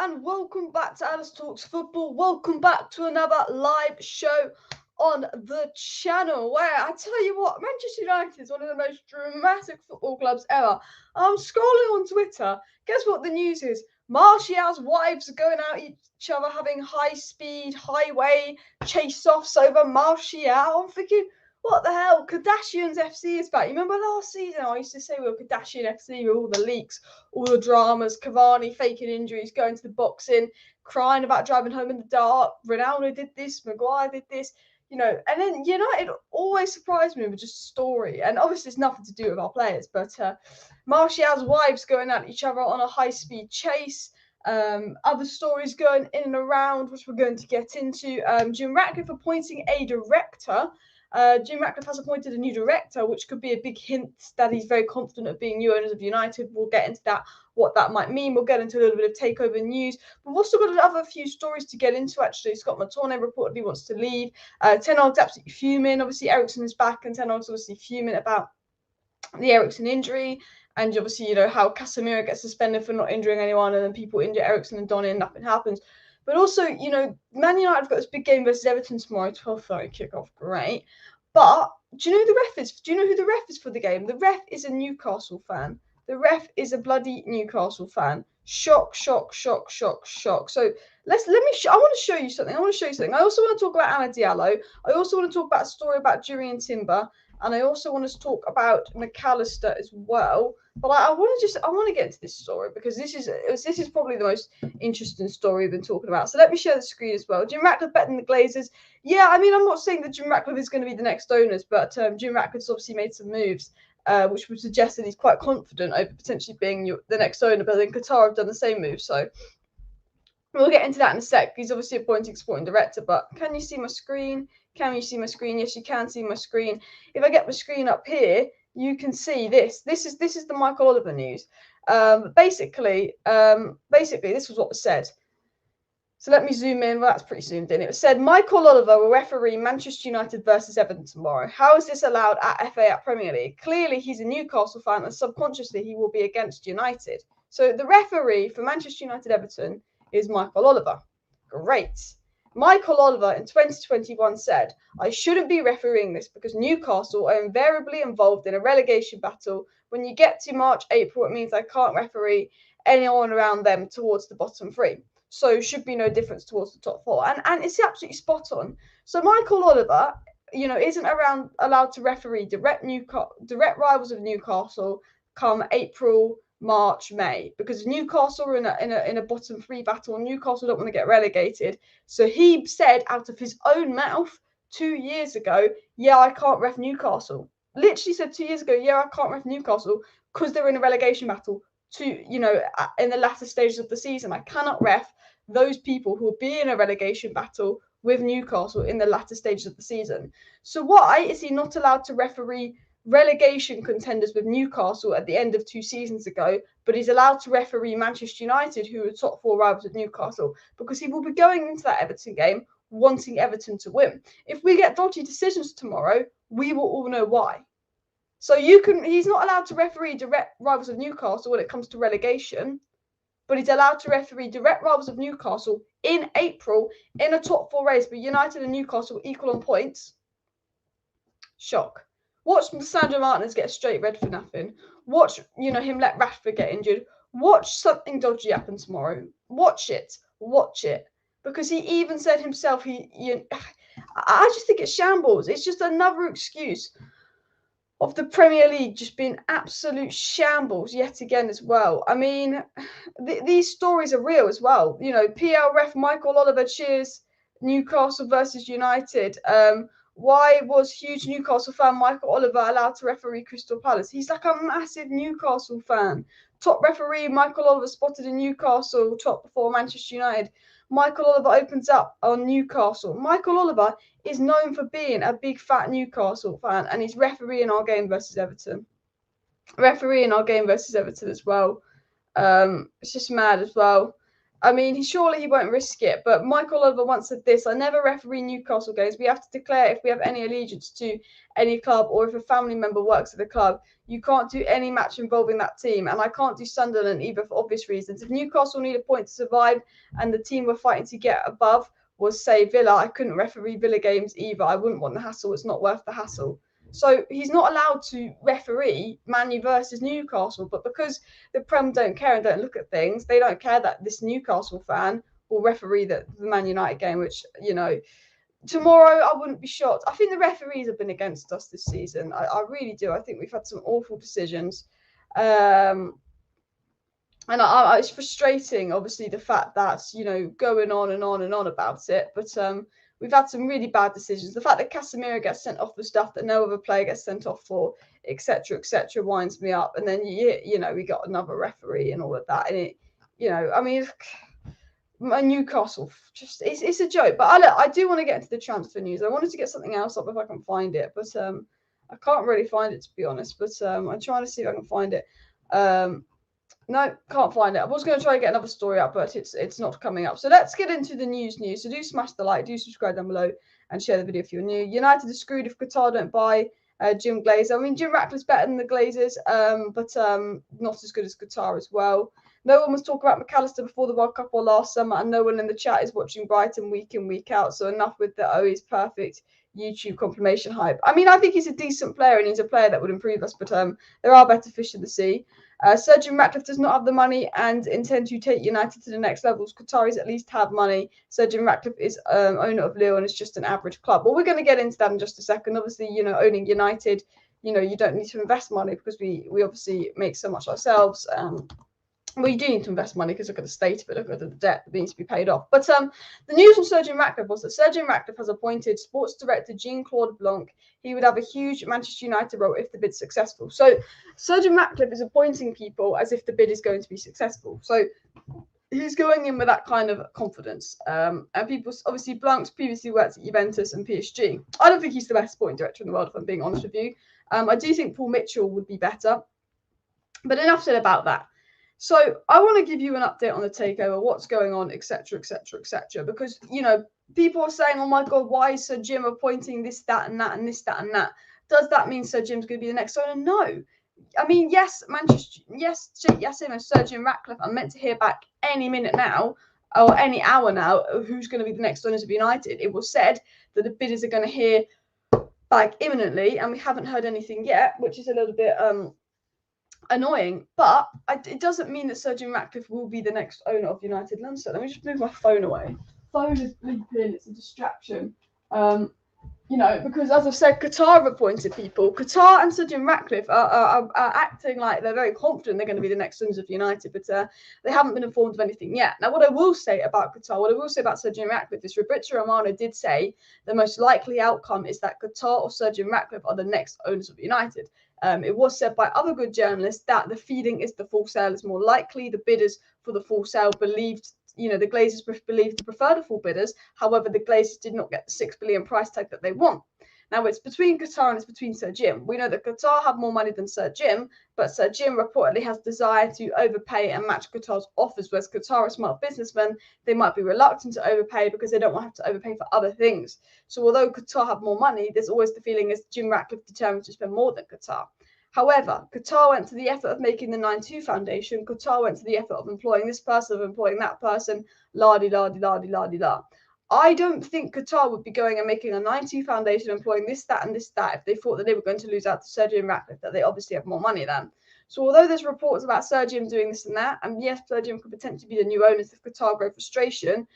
and welcome back to Alice Talks Football. Welcome back to another live show on the channel where I tell you what, Manchester United is one of the most dramatic football clubs ever. I'm scrolling on Twitter. Guess what the news is? Martial's wives are going out each other having high-speed, highway chase-offs over Martial. I'm thinking, what the hell? Kardashians FC is back. You remember last season I used to say we were Kardashian FC with all the leaks, all the dramas, Cavani faking injuries, going to the boxing, crying about driving home in the dark. Ronaldo did this, Maguire did this, and then United always surprised me with just a story. And obviously it's nothing to do with our players, but Martial's wives going at each other on a high-speed chase. Other stories going in and around, which we're going to get into. Jim Ratcliffe appointing a director. Jim Ratcliffe has appointed a new director, which could be a big hint that he's very confident of being new owners of United. We'll get into that, what that might mean. We'll get into a little bit of takeover news. But we've also got another few stories to get into, actually. Scott McTominay reportedly wants to leave. Ten Hag's absolutely fuming. Obviously, Eriksen is back, and Ten Hag's obviously fuming about the Eriksen injury. And obviously, how Casemiro gets suspended for not injuring anyone, and then people injure Eriksen and Donny and nothing happens. But also, Man United have got this big game versus Everton tomorrow, 12:30 kickoff. Great. But do you know who the ref is? Do you know who the ref is for the game? The ref is a Newcastle fan. The ref is a bloody Newcastle fan. Shock, shock, shock, shock, shock. So I want to show you something. I also want to talk about Anna Diallo. I also want to talk about a story about Jurrien Timber. And I also want to talk about McAllister as well. But I want to get into this story because this is probably the most interesting story we've been talking about. So let me share the screen as well. Jim Ratcliffe betting the Glazers. Yeah, I mean, I'm not saying that Jim Ratcliffe is going to be the next owners, but Jim Ratcliffe's obviously made some moves, which would suggest that he's quite confident over potentially being the next owner. But then Qatar have done the same move, so we'll get into that in a sec. He's obviously appointing sporting director, but can you see my screen? Can you see my screen? Yes, you can see my screen. If I get my screen up here, you can see this. This is the Michael Oliver news. Basically, this was what was said. So let me zoom in. Well, that's pretty zoomed in. It was said, Michael Oliver will referee Manchester United versus Everton tomorrow. How is this allowed at FA at Premier League? Clearly, he's a Newcastle fan, and subconsciously, he will be against United. So the referee for Manchester United Everton is Michael Oliver. Great. Michael Oliver in 2021 said, I shouldn't be refereeing this because Newcastle are invariably involved in a relegation battle. When you get to March, April, it means I can't referee anyone around them towards the bottom three. So should be no difference towards the top four. And it's absolutely spot on. So Michael Oliver, isn't allowed to referee direct rivals of Newcastle come April, March, May, because Newcastle are in a bottom three battle. Newcastle don't want to get relegated. So he said out of his own mouth 2 years ago, yeah, I can't ref Newcastle. Literally said 2 years ago, yeah, I can't ref Newcastle because they're in a relegation battle in the latter stages of the season. I cannot ref those people who will be in a relegation battle with Newcastle in the latter stages of the season. So why is he not allowed to referee relegation contenders with Newcastle at the end of 2 seasons ago, but he's allowed to referee Manchester United, who are top four rivals of Newcastle, because he will be going into that Everton game wanting Everton to win. If we get dodgy decisions tomorrow, we will all know why. So he's not allowed to referee direct rivals of Newcastle when it comes to relegation, but he's allowed to referee direct rivals of Newcastle in April in a top four race, but United and Newcastle equal on points. Shock. Watch Sandro Martinez get a straight red for nothing. Watch, him let Rashford get injured. Watch something dodgy happen tomorrow. Watch it. Because he even said himself, I just think it's shambles. It's just another excuse of the Premier League just being absolute shambles yet again as well. I mean, these stories are real as well. PL ref Michael Oliver cheers Newcastle versus United. Why was huge Newcastle fan Michael Oliver allowed to referee Crystal Palace? He's like a massive Newcastle fan. Top referee Michael Oliver spotted in Newcastle, top before Manchester United. Michael Oliver opens up on Newcastle. Michael Oliver is known for being a big fat Newcastle fan, and he's refereeing our game versus Everton. As well. It's just mad as well. I mean, surely he won't risk it. But Michael Oliver once said this: I never referee Newcastle games. We have to declare if we have any allegiance to any club or if a family member works at the club. You can't do any match involving that team. And I can't do Sunderland either for obvious reasons. If Newcastle need a point to survive and the team we're fighting to get above was, say, Villa, I couldn't referee Villa games either. I wouldn't want the hassle. It's not worth the hassle. So he's not allowed to referee Man U versus Newcastle, but because the Prem don't care and don't look at things, they don't care that this Newcastle fan will referee the Man United game, which, you know, tomorrow I wouldn't be shocked. I think the referees have been against us this season. I really do. I think we've had some awful decisions. And it's frustrating, obviously, the fact that, you know, going on and on and on about it. But we've had some really bad decisions. The fact that Casemiro gets sent off for stuff that no other player gets sent off for, etc., winds me up. And then, you know, we got another referee and all of that. And it, you know, I mean, Newcastle, just it's a joke. But I do want to get into the transfer news. I wanted to get something else up if I can find it, but I can't really find it, to be honest. But I'm trying to see if I can find it. No, can't find it. I was going to try to get another story up, but it's not coming up. So let's get into the news. So do smash the like, do subscribe down below, and share the video if you're new. United are screwed if Qatar don't buy Jim Glazer. I mean, Jim Ratcliffe's better than the Glazers, but not as good as Qatar as well. No one was talking about McAllister before the World Cup or last summer, and no one in the chat is watching Brighton week in, week out. So enough with the oh, he's perfect YouTube confirmation hype. I mean, I think he's a decent player, and he's a player that would improve us, but there are better fish in the sea. Sir Jim Ratcliffe does not have the money and intend to take United to the next levels. Qataris at least have money. Sir Jim Ratcliffe is owner of Lille and it's just an average club. But we're going to get into that in just a second. Obviously, you know, owning United, you know, you don't need to invest money because we obviously make so much ourselves. Well, you do need to invest money because look at the state of it, look at the debt that needs to be paid off. But the news from Sir Jim Ratcliffe was that Sir Jim Ratcliffe has appointed sports director Jean-Claude Blanc. He would have a huge Manchester United role if the bid's successful. So Sir Jim Ratcliffe is appointing people as if the bid is going to be successful. So he's going in with that kind of confidence. And people, obviously, Blanc's previously worked at Juventus and PSG. I don't think he's the best sporting director in the world, if I'm being honest with you. I do think Paul Mitchell would be better. But enough said about that. So I want to give you an update on the takeover, what's going on, etc., because, you know, people are saying, oh my God, why is Sir Jim appointing this, that, and that, and this, that, and that? Does that mean Sir Jim's going to be the next owner? No. I mean, yes, Sir Jim Ratcliffe, I'm meant to hear back any minute now, or any hour now, who's going to be the next owners of United. It was said that the bidders are going to hear back imminently, and we haven't heard anything yet, which is a little bit annoying, but it doesn't mean that Sir Jim Ratcliffe will be the next owner of United London. Let me just move my phone away. Phone is bleeping, it's a distraction. You know, because as I've said, Qatar have appointed people. Qatar and Sir Jim Ratcliffe are acting like they're very confident they're going to be the next owners of United, but they haven't been informed of anything yet. Now, what I will say about Qatar, what I will say about Sir Jim Ratcliffe is Roberto Romano did say the most likely outcome is that Qatar or Sir Jim Ratcliffe are the next owners of United. It was said by other good journalists that the feeling is the full sale is more likely. The bidders for the full sale believed, you know, the Glazers believed to prefer the full bidders. However, the Glazers did not get the $6 billion price tag that they want. Now, it's between Qatar and it's between Sir Jim. We know that Qatar have more money than Sir Jim, but Sir Jim reportedly has desire to overpay and match Qatar's offers, whereas Qatar are smart businessmen. They might be reluctant to overpay because they don't want to have to overpay for other things. So although Qatar have more money, there's always the feeling is Jim Ratcliffe determined to spend more than Qatar. However, Qatar went to the effort of making the 9-2 Foundation. Qatar went to the effort of employing this person, of employing that person, la-di-la-di-la-di-la-di-la. I don't think Qatar would be going and making a 9-2 Foundation, employing this, that, and this, that, if they thought that they were going to lose out to Sir Jim Ratcliffe, that they obviously have more money than. So although there's reports about Sir Jim doing this and that, and yes, Sir Jim could potentially be the new owners if Qatar grow frustration,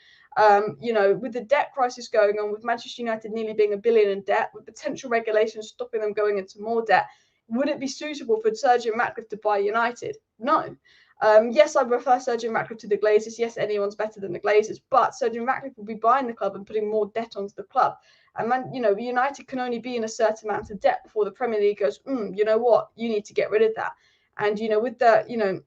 you know, with the debt crisis going on, with Manchester United nearly being $1 billion in debt, with potential regulations stopping them going into more debt, would it be suitable for Sir Jim Ratcliffe to buy United? No. Yes, I prefer Sir Jim Ratcliffe to the Glazers. Yes, anyone's better than the Glazers, but Sir Jim Ratcliffe will be buying the club and putting more debt onto the club. And you know, United can only be in a certain amount of debt before the Premier League goes, you know what, you need to get rid of that. And, you know, with the, you know,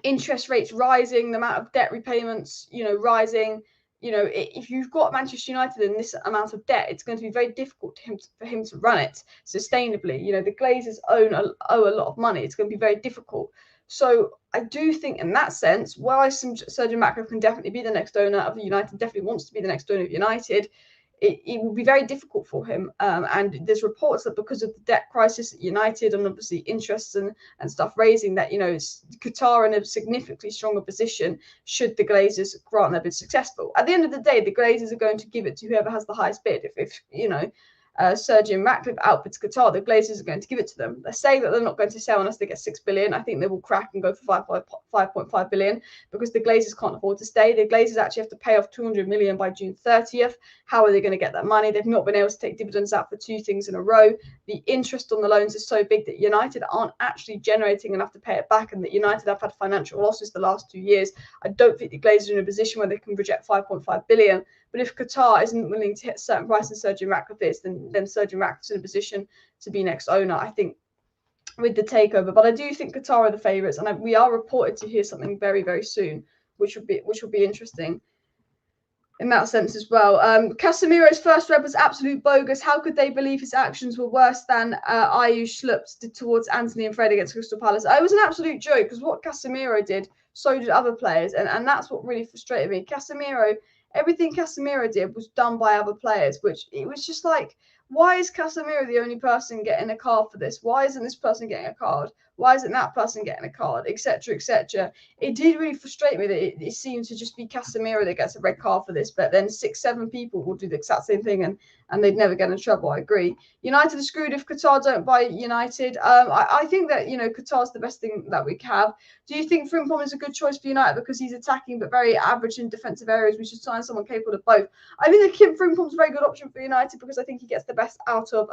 interest rates rising, the amount of debt repayments, you know, rising, you know, if you've got Manchester United in this amount of debt, it's going to be very difficult for him to run it sustainably. You know, the Glazers owe a lot of money. It's going to be very difficult. So I do think in that sense, while Sir Jim Ratcliffe can definitely be the next owner of United, definitely wants to be the next owner of United, it will be very difficult for him. And there's reports that because of the debt crisis at United and obviously interests and stuff raising, that, Qatar are in a significantly stronger position should the Glazers grant their bid successful. At the end of the day, the Glazers are going to give it to whoever has the highest bid. If Sir Jim Ratcliffe outbids Qatar, the Glazers are going to give it to them. They're saying that they're not going to sell unless they get 6 billion. I think they will crack and go for 5.5 billion because the Glazers can't afford to stay. The Glazers actually have to pay off 200 million by June 30th. How are they going to get that money? They've not been able to take dividends out for 2 things in a row. The interest on the loans is so big that United aren't actually generating enough to pay it back, and that United have had financial losses the last 2 years. I don't think the Glazers are in a position where they can project 5.5 billion. But if Qatar isn't willing to hit a certain price and Sir Jim Ratcliffe is, then Sir Jim Ratcliffe's in a position to be next owner, I think, with the takeover. But I do think Qatar are the favourites, and we are reported to hear something very, very soon, which will be interesting in that sense as well. Casemiro's first red was absolute bogus. How could they believe his actions were worse than Ayush Schlups did towards Anthony and Fred against Crystal Palace? It was an absolute joke, because what Casemiro did, so did other players, and that's what really frustrated me. Everything Casemiro did was done by other players, which it was just like, why is Casemiro the only person getting a card for this? Why isn't this person getting a card? Why isn't that person getting a card? Etc. etc. It did really frustrate me that it seemed to just be Casemiro that gets a red card for this, but then 6-7 people will do the exact same thing and they'd never get in trouble. I agree. United are screwed if Qatar don't buy United. I think that Qatar's the best thing that we have. Do you think Frimpong is a good choice for United because he's attacking but very average in defensive areas? We should sign someone capable of both. I think that Kim Frimpong's a very good option for United because I think he gets the best out of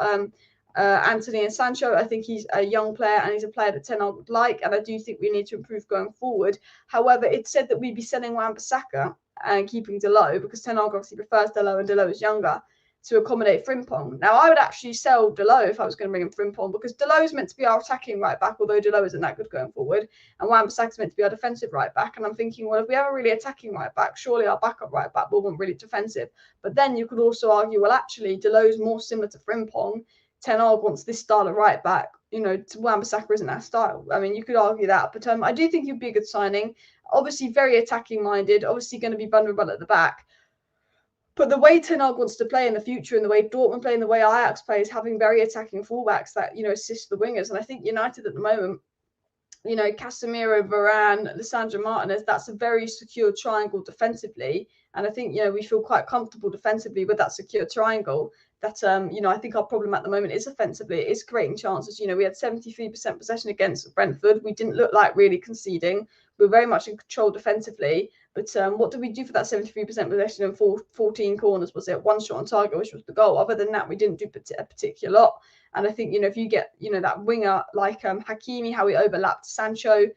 Anthony and Sancho. I think he's a young player and he's a player that Ten Hag would like, and I do think we need to improve going forward. However, it's said that we'd be selling Wan-Bissaka and keeping Dalot because Ten Hag obviously prefers Dalot and Dalot is younger, to accommodate Frimpong. Now, I would actually sell Dalot if I was going to bring in Frimpong because Dalot is meant to be our attacking right back, although Dalot isn't that good going forward, and Wan-Bissaka is meant to be our defensive right back. And I'm thinking, well, if we have a really attacking right back, surely our backup right back will want really defensive. But then you could also argue, well, actually, Dalot's more similar to Frimpong. Ten Hag wants this style of right back. Wan-Bissaka isn't that style. I mean, you could argue that, but I do think he'd be a good signing. Obviously, very attacking minded. Obviously, going to be vulnerable at the back. But the way Ten Hag wants to play in the future and the way Dortmund play and the way Ajax play is having very attacking fullbacks that, assist the wingers. And I think United at the moment, Casemiro, Varane, Lisandro Martinez, that's a very secure triangle defensively. And I think, we feel quite comfortable defensively with that secure triangle. That, I think our problem at the moment is offensively. It is creating chances. We had 73% possession against Brentford. We didn't look like really conceding. We were very much in control defensively. But what did we do for that 73% possession and 14 corners? Was it one shot on target, which was the goal? Other than that, we didn't do a particular lot. And I think, if you get, that winger like Hakimi, how he overlapped Sancho,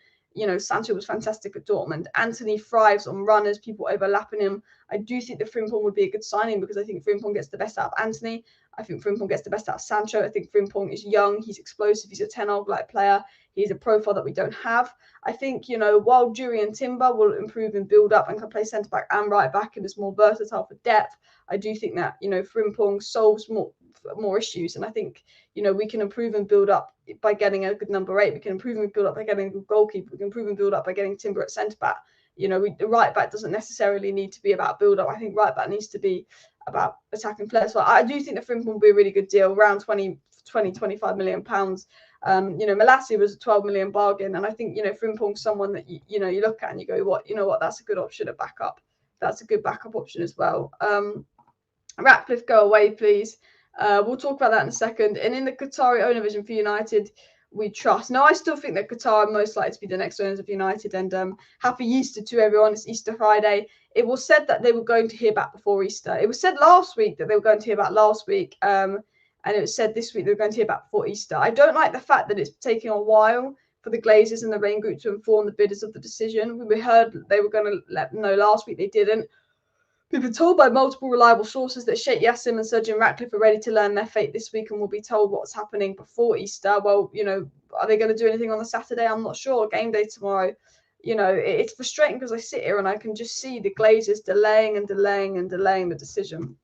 Sancho was fantastic at Dortmund. Anthony thrives on runners, people overlapping him. I do think that Frimpong would be a good signing because I think Frimpong gets the best out of Anthony. I think Frimpong gets the best out of Sancho. I think Frimpong is young, he's explosive, he's a Ten Hag-like player. He's a profile that we don't have. I think, while Jurrien Timber will improve and build up and can play centre-back and right-back and is more versatile for depth, I do think that, Frimpong solves more issues. And I think, we can improve and build up by getting a good number 8. We can improve and build up by getting a good goalkeeper. We can improve and build up by getting Timber at centre-back. The right-back doesn't necessarily need to be about build-up. I think right-back needs to be about attacking players. So I do think that Frimpong will be a really good deal, around 25 million pounds. Malassi was a 12 million bargain, and I think Frimpong's someone that you look at and you go, what, that's a good option at backup. That's a good backup option as well. Ratcliffe, go away, please. We'll talk about that in a second. And in the Qatari owner vision for United, we trust. Now, I still think that Qatar are most likely to be the next owners of United. And happy Easter to everyone. It's Easter Friday. It was said that they were going to hear back before Easter. It was said last week that they were going to hear back last weuk. And it was said this week they were going to hear back before Easter. I don't like the fact that it's taking a while for the Glazers and the Rain Group to inform the bidders of the decision. We heard they were going to let them know last week. They didn't. We've been told by multiple reliable sources that Sheikh Yassim and Sir Jim Ratcliffe are ready to learn their fate this week and will be told what's happening before Easter. Well, are they going to do anything on the Saturday? I'm not sure. Game day tomorrow. It's frustrating because I sit here and I can just see the Glazers delaying and delaying and delaying the decision.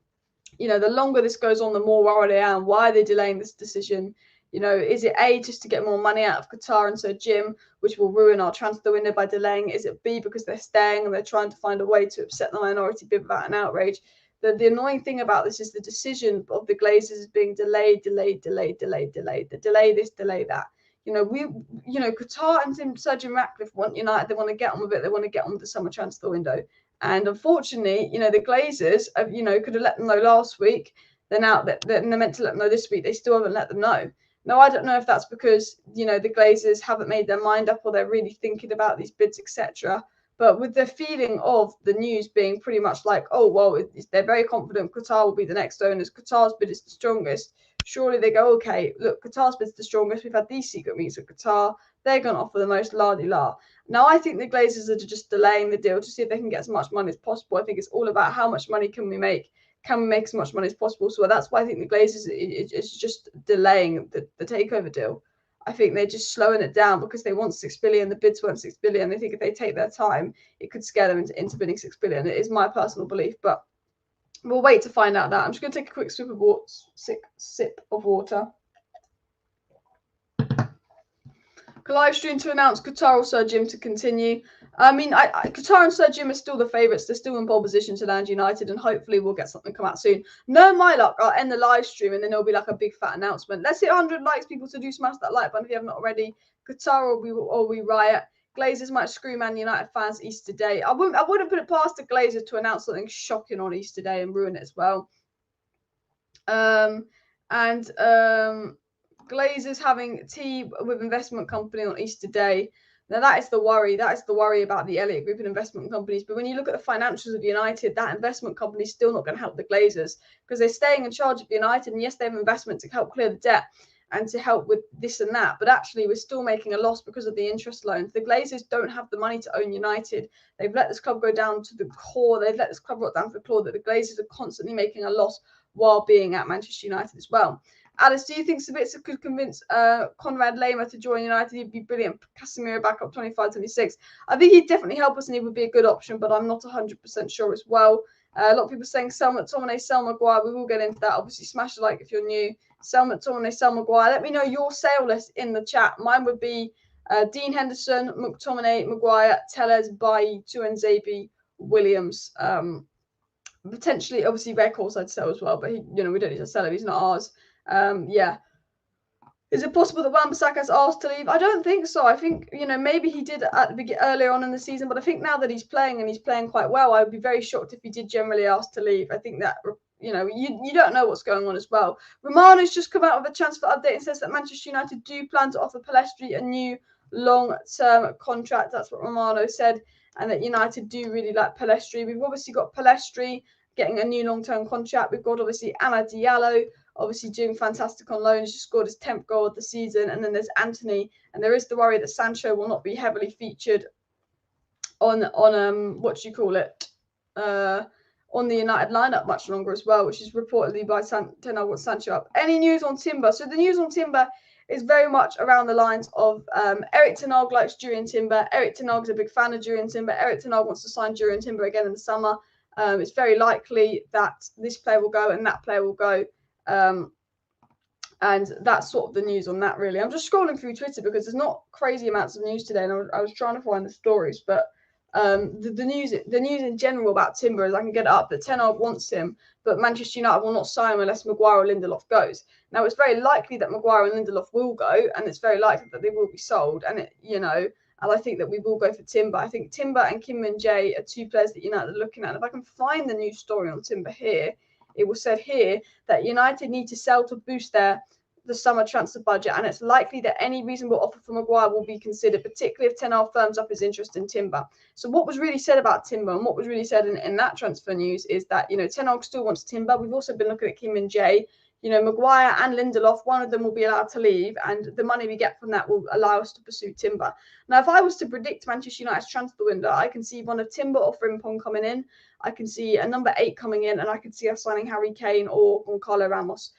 The longer this goes on, the more worried I am. Why are they delaying this decision? You know, is it A, just to get more money out of Qatar and Sir Jim, which will ruin our transfer window by delaying? Is it B, because they're staying and they're trying to find a way to upset the minority bid without an outrage? The annoying thing about this is the decision of the Glazers is being delayed. They delay this, delay that. You know, Qatar and Sir Jim Ratcliffe want United. They want to get on with it. They want to get on with the summer transfer window. And unfortunately, you know, the Glazers, you know, could have let them know last week. They're now they're meant to let them know this week. They still haven't let them know. Now, I don't know if that's because, you know, the Glazers haven't made their mind up or they're really thinking about these bids, etc. But with the feeling of the news being pretty much like, oh, well, they're very confident Qatar will be the next owners. Qatar's bid is the strongest. Surely they go, okay, look, Qatar's bid's the strongest. We've had these secret meetings with Qatar. They're going to offer the most la-di-la. Now, I think the Glazers are just delaying the deal to see if they can get as much money as possible. I think it's all about how much money can we make. Can we make as much money as possible? So that's why I think the Glazers is just delaying the takeover deal. I think they're just slowing it down because they want 6 billion. The bids weren't 6 billion. They think if they take their time, it could scare them into bidding 6 billion. It is my personal belief, but we'll wait to find out that. I'm just going to take a quick sip of water. Live stream to announce Qatar or Sir Jim to continue. I mean, Qatar and Sir Jim are still the favourites. They're still in pole position to land United, and hopefully we'll get something come out soon. No, my luck, I'll end the live stream and then there'll be like a big fat announcement. Let's hit 100 likes, people, so do smash that like button if you haven't already. Qatar or we riot. Glazers might screw Man United fans Easter Day. I wouldn't put it past the Glazers to announce something shocking on Easter Day and ruin it as well. Glazers having tea with investment company on Easter Day. Now that is the worry. That is the worry about the Elliott Group and investment companies. But when you look at the financials of United, that investment company is still not going to help the Glazers because they're staying in charge of United. And yes, they have investment to help clear the debt and to help with this and that. But actually, we're still making a loss because of the interest loans. The Glazers don't have the money to own United. They've let this club go down to the core. They've let this club rot down to the floor that the Glazers are constantly making a loss while being at Manchester United as well. Alice, do you think Sabitzer could convince Conrad Lehmer to join United? He'd be brilliant. Casemiro back up 25-26. I think he'd definitely help us and he would be a good option, but I'm not 100% sure as well. A lot of people saying sell McTominay, sell Maguire. We will get into that. Obviously, smash a like if you're new. Sell McTominay, sell Maguire. Let me know your sale list in the chat. Mine would be Dean Henderson, McTominay, Maguire, Tellez, Bailly, Tuanzebe, Williams. Potentially, obviously, Weghorst I'd sell as well, but we don't need to sell him. He's not ours. Yeah. Is it possible that Wan-Bissaka's asked to leave? I don't think so. I think, maybe he did at the earlier on in the season, but I think now that he's playing and he's playing quite well, I would be very shocked if he did generally ask to leave. I think that, you don't know what's going on as well. Romano's just come out with a transfer update and says that Manchester United do plan to offer Pellistri a new long-term contract. That's what Romano said, and that United do really like Pellistri. We've obviously got Pellistri getting a new long-term contract. We've got obviously Amad Diallo, obviously doing fantastic on loan. He's just scored his 10th goal of the season. And then there's Anthony. And there is the worry that Sancho will not be heavily featured on the United lineup much longer as well, which is reportedly by Ten Hag wants Sancho up. Any news on Timber? So the news on Timber is very much around the lines of Erik Ten Hag likes Jurrien Timber. Erik Ten Hag is a big fan of Jurrien Timber. Erik Ten Hag wants to sign Jurrien Timber again in the summer. It's very likely that this player will go and that player will go. And that's sort of the news on that, really. I'm just scrolling through Twitter because there's not crazy amounts of news today, and I was trying to find the stories, but the news in general about Timber is I can get it up that Ten Hag wants him, but Manchester United will not sign him unless Maguire or Lindelof goes. Now it's very likely that Maguire and Lindelof will go, and it's very likely that they will be sold, and and I think that we will go for Timber. I think Timber and Kim Min-jae are two players that United are looking at. And if I can find the news story on Timber here, it was said here that United need to sell to boost the summer transfer budget, and it's likely that any reasonable offer for Maguire will be considered, particularly if Ten Hag firms up his interest in Timber. So what was really said about Timber and what was really said in that transfer news is that, Ten Hag still wants Timber. We've also been looking at Kim Min-jae. Maguire and Lindelof, one of them will be allowed to leave, and the money we get from that will allow us to pursue Timber. Now, if I was to predict Manchester United's transfer window, I can see one of Timber or Frimpong coming in. I can see a number 8 coming in, and I can see us signing Harry Kane or Gonçalo Ramos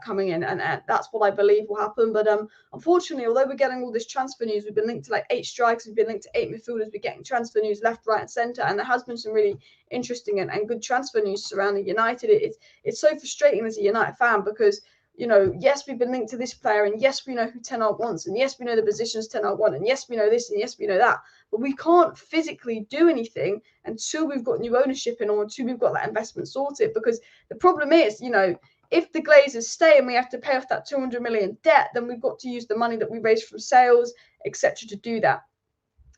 coming in, and that's what I believe will happen. But unfortunately, although we're getting all this transfer news, we've been linked to like 8 strikers, we've been linked to 8 midfielders, we're getting transfer news left, right, and centre, and there has been some really interesting and good transfer news surrounding United. It's so frustrating as a United fan because you know, yes, we've been linked to this player, and yes, we know who Ten Hag wants, and yes, we know the positions Ten Hag want, and yes, we know this, and yes, we know that. But we can't physically do anything until we've got new ownership in, or until we've got that investment sorted. Because the problem is, you know, if the Glazers stay and we have to pay off that 200 million debt, then we've got to use the money that we raised from sales, etc., to do that.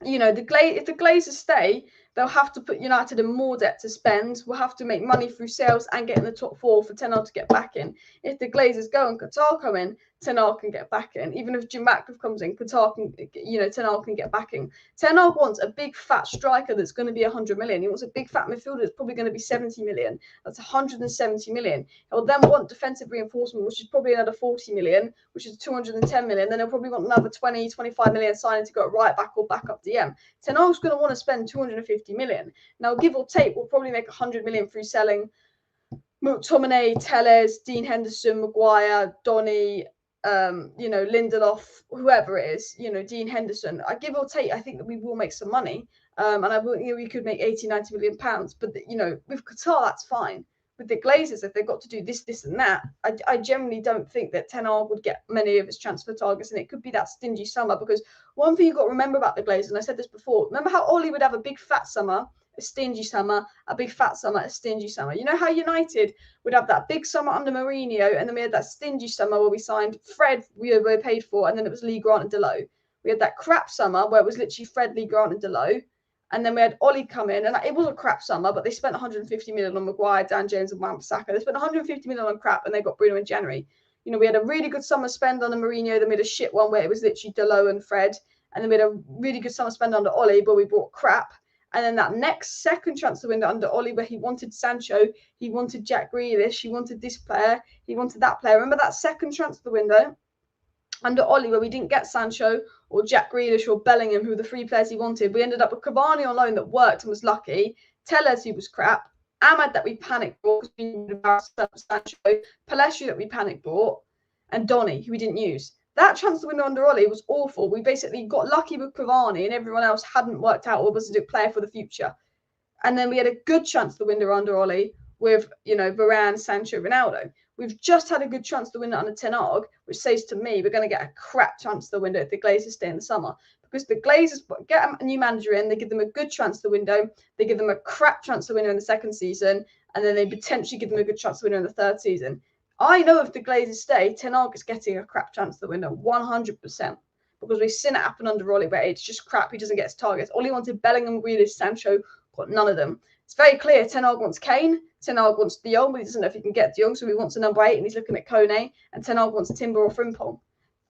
You know, if the Glazers stay, they'll have to put United in more debt to spend. We'll have to make money through sales and get in the top four for Ten Hag to get back in. If the Glazers go and Qatar come in, Ten Hag can get back in. Even if Jim Ratcliffe comes in, Qatar can, you know, Ten Hag can get back in. Ten Hag wants a big fat striker that's going to be 100 million. He wants a big fat midfielder that's probably going to be 70 million. That's 170 million. He'll then want defensive reinforcement, which is probably another 40 million, which is 210 million. Then he'll probably want another 20, 25 million signing to go right back or back up DM. Ten Hag's going to want to spend 250 million. Now, give or take, we'll probably make 100 million through selling McTominay, Telles, Dean Henderson, Maguire, Donny, you know, Lindelof, whoever it is, you know, Dean Henderson. I give or take, I think that we will make some money. And I will, you know, we could make 80, 90 million pounds. But, you know, with Qatar, that's fine. With the Glazers, if they've got to do this, this, and that, I generally don't think that Ten Hag would get many of his transfer targets, and it could be that stingy summer. Because one thing you've got to remember about the Glazers, and I said this before, remember how Ollie would have a big fat summer, a stingy summer, a big fat summer, a stingy summer. You know how United would have that big summer under Mourinho, and then we had that stingy summer where we signed Fred, we were paid for, and then it was Lee Grant and Delot. We had that crap summer where it was literally Fred, Lee Grant, and Delot. And then we had Ollie come in, and it was a crap summer, but they spent 150 million on Maguire, Dan James, and Wan-Bissaka. They spent 150 million on crap, and they got Bruno in January. You know, we had a really good summer spend under Mourinho, then we had a shit one where it was literally Delot and Fred, and then we had a really good summer spend under Ollie, but we bought crap. And then that next second transfer window under Ollie, where he wanted Sancho, he wanted Jack Grealish, he wanted this player, he wanted that player. Remember that second transfer window under Ollie, where we didn't get Sancho or Jack Grealish or Bellingham, who were the three players he wanted. We ended up with Cavani on loan that worked and was lucky. Telles, who was crap. Ahmad, that we panic bought because we knew about Sancho. Paleshu, that we panic bought. And Donny, who we didn't use. That transfer window under Ollie was awful. We basically got lucky with Cavani, and everyone else hadn't worked out or was a player for the future. And then we had a good transfer window under Ollie with, you know, Varane, Sancho, Ronaldo. We've just had a good transfer window under Ten Hag, which says to me we're going to get a crap transfer window if the Glazers stay in the summer. Because the Glazers get a new manager in, they give them a good transfer window, they give them a crap transfer window in the second season, and then they potentially give them a good transfer window in the third season. I know if the Glazers stay, Ten Hag is getting a crap transfer window, 100%. Because we've seen it happen under Ollie, where it's just crap. He doesn't get his targets. Ollie wanted Bellingham, Grealish, Sancho, got none of them. It's very clear. Ten Hag wants Kane. Ten Hag wants De Jong, but he doesn't know if he can get De Jong, so he wants a number 8, and he's looking at Kone. And Ten Hag wants Timber or Frimpong.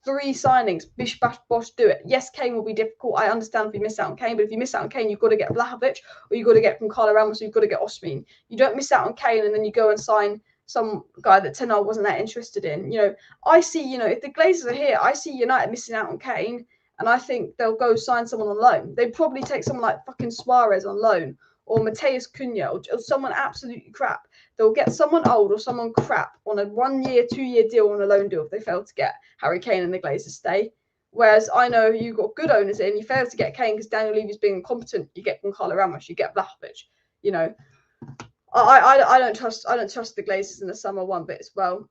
3 signings. Bish, bash, bosh, do it. Yes, Kane will be difficult. I understand if you miss out on Kane, but if you miss out on Kane, you've got to get Vlahovic, or you've got to get from Carlo Ramos, or you've got to get Osimhen. You don't miss out on Kane, and then you go and sign some guy that Ten Hag wasn't that interested in. You know, I see, you know, if the Glazers are here, I see United missing out on Kane, and I think they'll go sign someone on loan. They'd probably take someone like fucking Suarez on loan, or Mateus Cunha, or someone absolutely crap. They'll get someone old or someone crap on a 1 year, 2 year deal on a loan deal if they fail to get Harry Kane and the Glazers stay. Whereas I know you've got good owners in, you fail to get Kane because Daniel Levy's being incompetent, you get Carlo Ramos, you get Vlahovic. You know, I don't trust the Glazers in the summer one bit as well.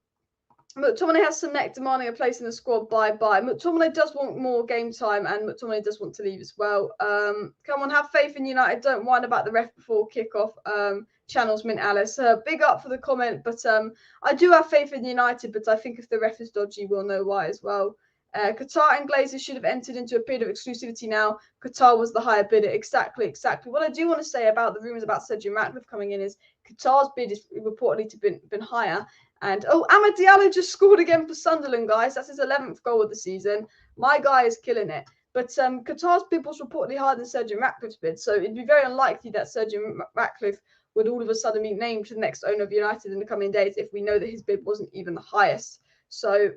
McTominay has some neck demanding a place in the squad. Bye. McTominay does want more game time, and McTominay does want to leave as well. Come on, have faith in United. Don't whine about the ref before kickoff. Channels Mint Alice. Big up for the comment, but I do have faith in United, but I think if the ref is dodgy, we'll know why as well. Qatar and Glazers should have entered into a period of exclusivity now. Qatar was the higher bidder. Exactly. What I do want to say about the rumours about Jim Ratcliffe coming in is Qatar's bid is reportedly to been higher. And Amad Diallo just scored again for Sunderland, guys. That's his 11th goal of the season. My guy is killing it. But Qatar's bid was reportedly higher than Jim Ratcliffe's bid, so it'd be very unlikely that Jim Ratcliffe would all of a sudden be named to the next owner of United in the coming days if we know that his bid wasn't even the highest. So,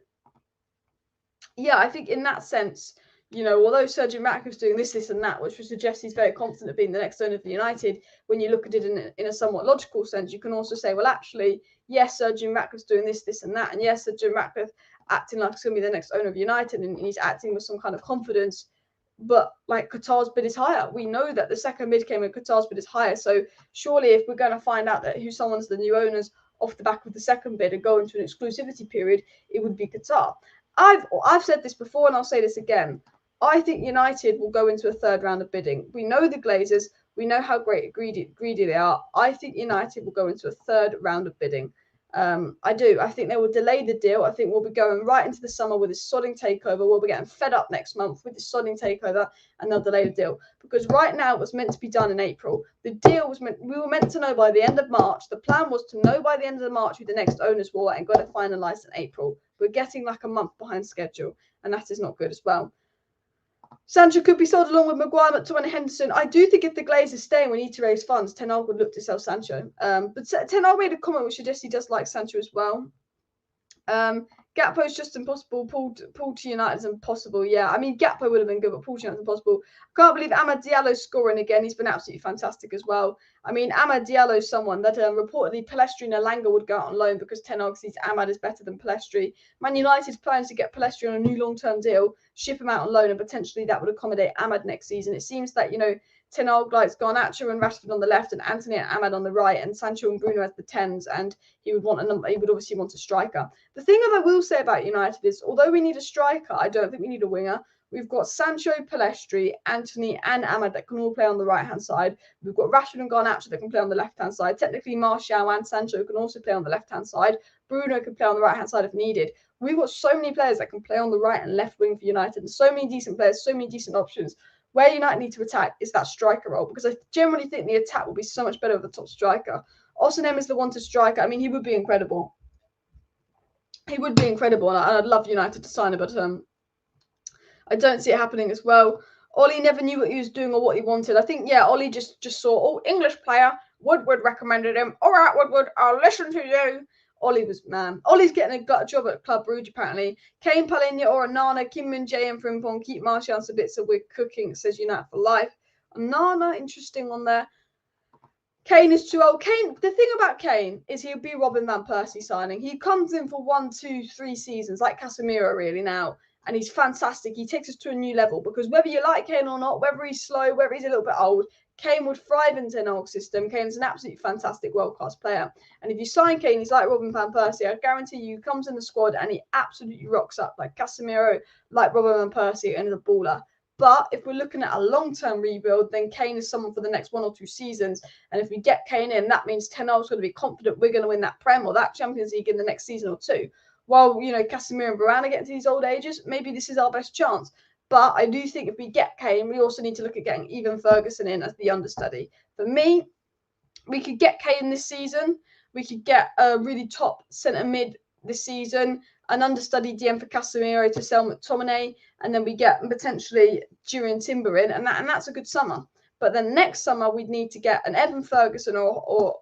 yeah, I think in that sense, you know, although Jim Ratcliffe's doing this, and that, which would suggest he's very confident of being the next owner of United, when you look at it in a somewhat logical sense, you can also say, well, actually, yes, Jim Ratcliffe's doing this, and that, and yes, Jim Ratcliffe acting like he's going to be the next owner of United, and he's acting with some kind of confidence, but like Qatar's bid is higher. We know that the second bid came in, Qatar's bid is higher, so surely if we're going to find out that someone's the new owners off the back of the second bid and go into an exclusivity period, it would be Qatar. I've said this before and I'll say this again. I think United will go into a third round of bidding. We know the Glazers. We know how greedy they are. I think United will go into a third round of bidding. I do. I think they will delay the deal. I think we'll be going right into the summer with this sodding takeover. We'll be getting fed up next month with this sodding takeover, and they'll delay the deal. Because right now it was meant to be done in April. The deal was we were meant to know by the end of March. The plan was to know by the end of March who the next owners were and got it finalised in April. We're getting like a month behind schedule, and that is not good as well. Sancho could be sold along with Maguire, McTominay, Henderson. I do think if the Glazers stay and we need to raise funds, Ten Hag would look to sell Sancho. But Ten Hag made a comment which suggests he does like Sancho as well. Gakpo's just impossible. Paul to United is impossible. Yeah, I mean, Gakpo would have been good, but Paul to United is impossible. I can't believe Amad Diallo's scoring again. He's been absolutely fantastic as well. I mean, Amad Diallo is someone that reportedly Palestri and Elanga would go out on loan because Ten Hag sees Amad is better than Palestri. Man United's plans to get Palestri on a new long-term deal, ship him out on loan, and potentially that would accommodate Amad next season. It seems that, Ten Hag likes Garnacho and Rashford on the left and Anthony and Amad on the right, and Sancho and Bruno as the 10s, and he would obviously want a striker. The thing that I will say about United is, although we need a striker, I don't think we need a winger. We've got Sancho, Palestri, Anthony, and Amad that can all play on the right-hand side. We've got Rashford and Garnacho that can play on the left-hand side. Technically, Martial and Sancho can also play on the left-hand side. Bruno can play on the right-hand side if needed. We've got so many players that can play on the right and left wing for United, and so many decent players, so many decent options. Where United need to attack is that striker role, because I generally think the attack will be so much better with the top striker. Osimhen is the one to striker. I mean, he would be incredible. He would be incredible, and I'd love United to sign him, but I don't see it happening as well. Ollie never knew what he was doing or what he wanted. I think, yeah, Ollie just saw, English player, Woodward recommended him. All right, Woodward, I'll listen to you. Ollie was man. Ollie's getting a job at Club Brugge, apparently. Kane, Palhinha, or Onana, Kim Min-jae and Frimpong, keep Martial and Sabitzer. We're cooking, says United for life. Onana, interesting on there. Kane is too old. Kane, the thing about Kane is he'll be Robin Van Persie signing. He comes in for 1, 2, 3 seasons, like Casemiro really now, and he's fantastic. He takes us to a new level, because whether you like Kane or not, whether he's slow, whether he's a little bit old, Kane would thrive in Ten Hag's system. Kane is an absolutely fantastic world-class player. And if you sign Kane, he's like Robin Van Persie. I guarantee you, he comes in the squad and he absolutely rocks up like Casemiro, like Robin Van Persie, and is a baller. But if we're looking at a long-term rebuild, then Kane is someone for the next 1 or 2 seasons. And if we get Kane in, that means Ten Hag's going to be confident we're going to win that Prem or that Champions League in the next season or 2. While, Casemiro and Varane are getting to these old ages, maybe this is our best chance. But I do think if we get Kane, we also need to look at getting Even Ferguson in as the understudy. For me, we could get Kane this season. We could get a really top centre mid this season, an understudy DM for Casemiro to sell McTominay, and then we get potentially Jurrien Timber in, and that's a good summer. But then next summer we'd need to get an Evan Ferguson or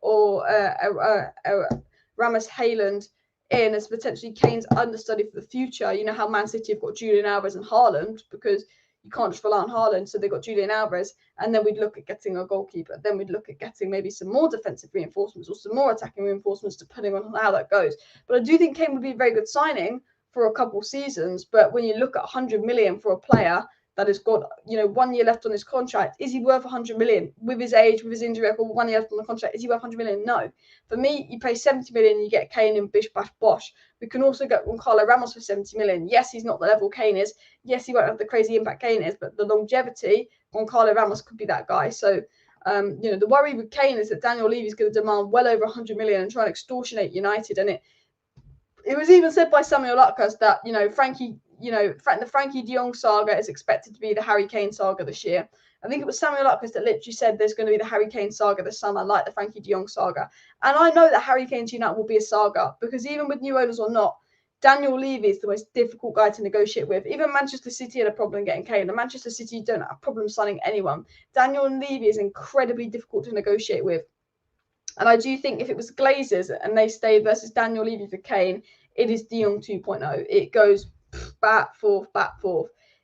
Ramos Haaland in as potentially Kane's understudy for the future. You know how Man City have got Julian Alvarez and Haaland, because you can't just rely on Haaland, so they've got Julian Alvarez, and then we'd look at getting a goalkeeper. Then we'd look at getting maybe some more defensive reinforcements or some more attacking reinforcements, depending on how that goes. But I do think Kane would be a very good signing for a couple seasons. But when you look at 100 million for a player that has got 1 year left on his contract, is he worth 100 million with his age, with his injury record? 1 year left on the contract, is he worth 100 million? No. For me, you pay 70 million, you get Kane and bish bash bosh. We can also get Gonçalo Ramos for 70 million. Yes, he's not the level Kane is. Yes, he won't have the crazy impact Kane is, but the longevity, Gonçalo Ramos could be that guy. So the worry with Kane is that Daniel Levy is going to demand well over 100 million and try and extortionate United. And it was even said by Samuel Lutkers that the Frankie de Jong saga is expected to be the Harry Kane saga this year. I think it was Samuel Lutkers that literally said there's going to be the Harry Kane saga this summer, like the Frankie de Jong saga. And I know that Harry Kane to United will be a saga, because even with new owners or not, Daniel Levy is the most difficult guy to negotiate with. Even Manchester City had a problem getting Kane, and Manchester City don't have a problem signing anyone. Daniel Levy is incredibly difficult to negotiate with. And I do think if it was Glazers and they stayed versus Daniel Levy for Kane, it is De Jong 2.0. It goes back, forth.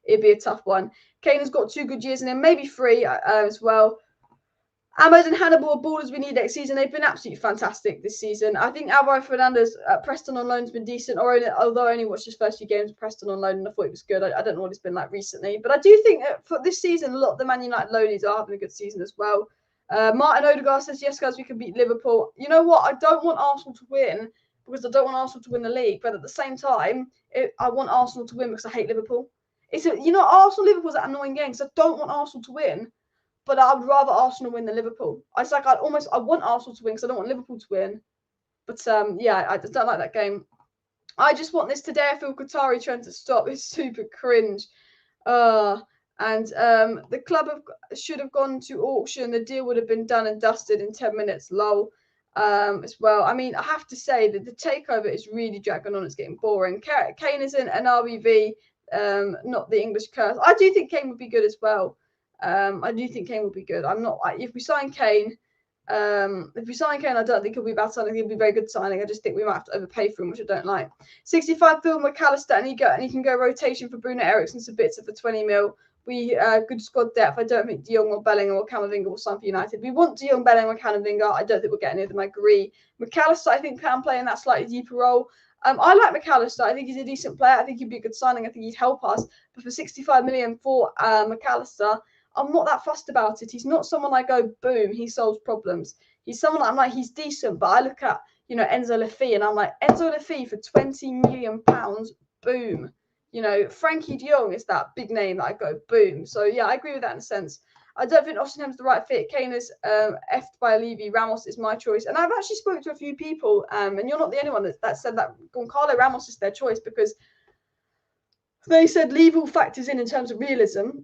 It'd be a tough one. Kane has got 2 good years in him, maybe 3 as well. Ahmed and Hannibal are ballers we need next season. They've been absolutely fantastic this season. I think Alvaro Fernandez at Preston on loan has been decent, although I only watched his first few games of Preston on loan and I thought it was good. I don't know what it's been like recently. But I do think that for this season, a lot of the Man United loanies are having a good season as well. Martin Odegaard says, yes, guys, we can beat Liverpool. You know what? I don't want Arsenal to win because I don't want Arsenal to win the league. But at the same time, I want Arsenal to win because I hate Liverpool. Arsenal-Liverpool is that annoying game because I don't want Arsenal to win, but I would rather Arsenal win than Liverpool. It's like I want Arsenal to win because I don't want Liverpool to win. But yeah, I just don't like that game. I just want this Today I Feel Qatari trend to stop. It's super cringe. And the club should have gone to auction. The deal would have been done and dusted in 10 minutes. Lol. As well. I mean, I have to say that the takeover is really dragging on. It's getting boring. Kane is an RBV, not the English curse. I do think Kane would be good as well. I do think Kane would be good. If we sign Kane, I don't think he'll be bad signing. He'll be very good signing. I just think we might have to overpay for him, which I don't like. 65 Phil McAllister, and he can go rotation for Bruno Eriksen Sabitzer for 20 mil. We good squad depth. I don't think De Jong or Bellingham or Camavinga will sign for United. We want De Jong, Bellingham, or Camavinga. I don't think we'll get any of them. I agree. McAllister, I think, can play in that slightly deeper role. I like McAllister. I think he's a decent player. I think he'd be a good signing. I think he'd help us. But for 65 million for McAllister, I'm not that fussed about it. He's not someone I go, boom, he solves problems. He's someone I'm like, he's decent. But I look at, Enzo Lafy, and I'm like, Enzo Lafy for £20 million, boom. Frankie de Jong is that big name that I go, boom. So, yeah, I agree with that in a sense. I don't think Ostenham's the right fit. Kane is effed by Levy. Ramos is my choice. And I've actually spoken to a few people, and you're not the only one that said that Goncalo Ramos is their choice because they said Levy factors in terms of realism.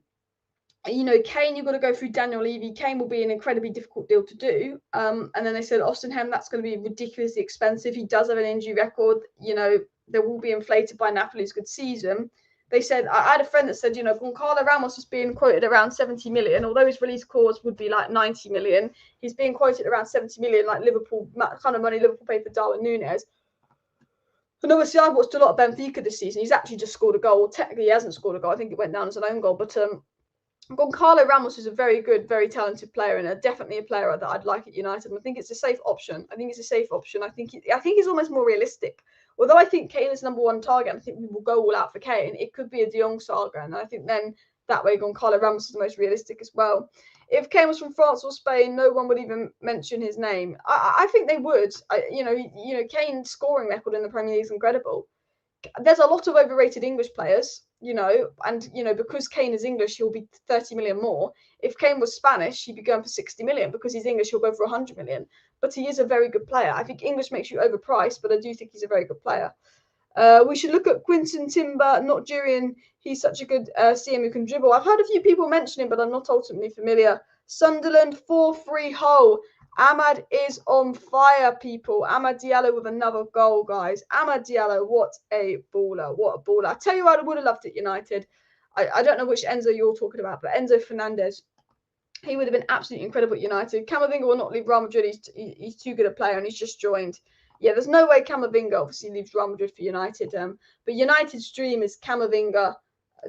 Kane, you've got to go through Daniel Levy. Kane will be an incredibly difficult deal to do. And then they said Ostenham, that's going to be ridiculously expensive. He does have an injury record. There will be inflated by Napoli's good season. They said, I had a friend that said, Goncalo Ramos is being quoted around 70 million, although his release clause would be like 90 million. He's being quoted around 70 million, like Liverpool, kind of money Liverpool paid for Darwin Núñez. And obviously, I've watched a lot of Benfica this season. He's actually just scored a goal. Well, technically, he hasn't scored a goal. I think it went down as an own goal. But Goncalo Ramos is a very good, very talented player, and definitely a player that I'd like at United. And I think it's a safe option. I think he's almost more realistic. Although I think Kane is number one target, I think we will go all out for Kane. It could be a De Jong saga, and I think then that way Goncalo Ramos is the most realistic as well. If Kane was from France or Spain, no one would even mention his name. I think they would. Kane's scoring record in the Premier League is incredible. There's a lot of overrated English players, and because Kane is English, he'll be 30 million more. If Kane was Spanish, he'd be going for 60 million. Because he's English, he'll go for 100 million. But he is a very good player. I think English makes you overpriced, but I do think he's a very good player. We should look at Quinton Timber, not Jurrien. He's such a good CM who can dribble. I've heard a few people mention him, but I'm not ultimately familiar. Sunderland 4-3 Hull. Amad is on fire, people. Amad Diallo with another goal, guys. Amad Diallo, what a baller. What a baller. I tell you what, I would have loved it, United. I don't know which Enzo you're talking about, but Enzo Fernandez. He would have been absolutely incredible at United. Camavinga will not leave Real Madrid. He's too good a player, and he's just joined. Yeah, there's no way Camavinga obviously leaves Real Madrid for United. But United's dream is Camavinga,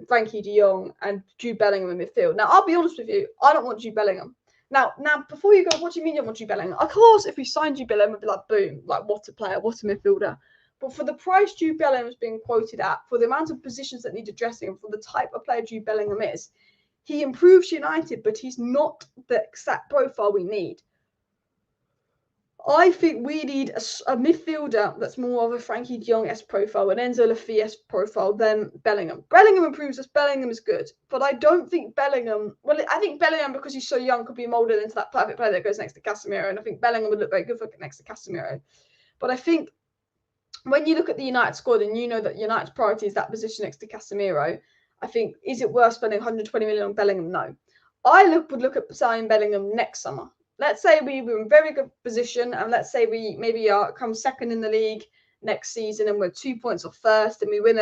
Frankie de Jong, and Jude Bellingham in midfield. Now, I'll be honest with you. I don't want Jude Bellingham. Now, before you go, what do you mean you don't want Jude Bellingham? Of course, if we signed Jude Bellingham, we'd be like, boom, like what a player, what a midfielder. But for the price Jude Bellingham is being quoted at, for the amount of positions that need addressing, and for the type of player Jude Bellingham is, he improves United, but he's not the exact profile we need. I think we need a midfielder that's more of a Frankie de Jong-esque profile, an Enzo Lafy-esque profile than Bellingham. Bellingham improves us. Bellingham is good. But I don't think Bellingham... Well, I think Bellingham, because he's so young, could be moulded into that perfect player that goes next to Casemiro. And I think Bellingham would look very good next to Casemiro. But I think when you look at the United squad and you know that United's priority is that position next to Casemiro, I think, is it worth spending 120 million on Bellingham? No. I would look at signing Bellingham next summer. Let's say we were in very good position, and let's say we maybe come second in the league next season, and we're 2 points off first, and we win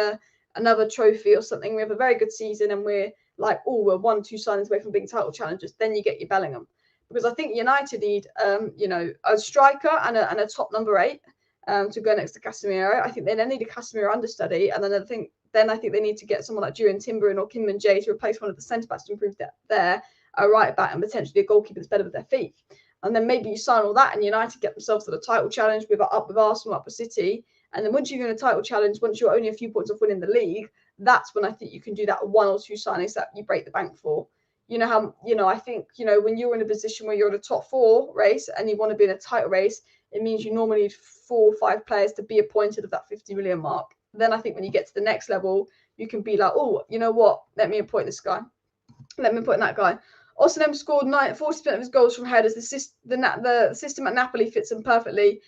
another trophy or something. We have a very good season, and we're like, we're 1-2 signings away from being title challengers. Then you get your Bellingham, because I think United need, a striker and a top number 8 to go next to Casemiro. I think they then need a Casemiro understudy, and then I think they need to get someone like Jurrien Timber or Kim Min-jae to replace one of the centre backs to improve there. A right back and potentially a goalkeeper that's better with their feet. And then maybe you sign all that and United get themselves to the title challenge up with Arsenal, up with City. And then once you're in a title challenge, once you're only a few points off winning the league, that's when I think you can do that 1 or 2 signings that you break the bank for. I think, when you're in a position where you're in a top 4 race and you want to be in a title race, it means you normally need 4 or 5 players to be appointed of that 50 million mark. Then I think when you get to the next level, you can be like, oh, you know what? Let me appoint this guy. Let me appoint that guy. Osimhen scored 40% of his goals from headers. The system at Napoli fits him perfectly.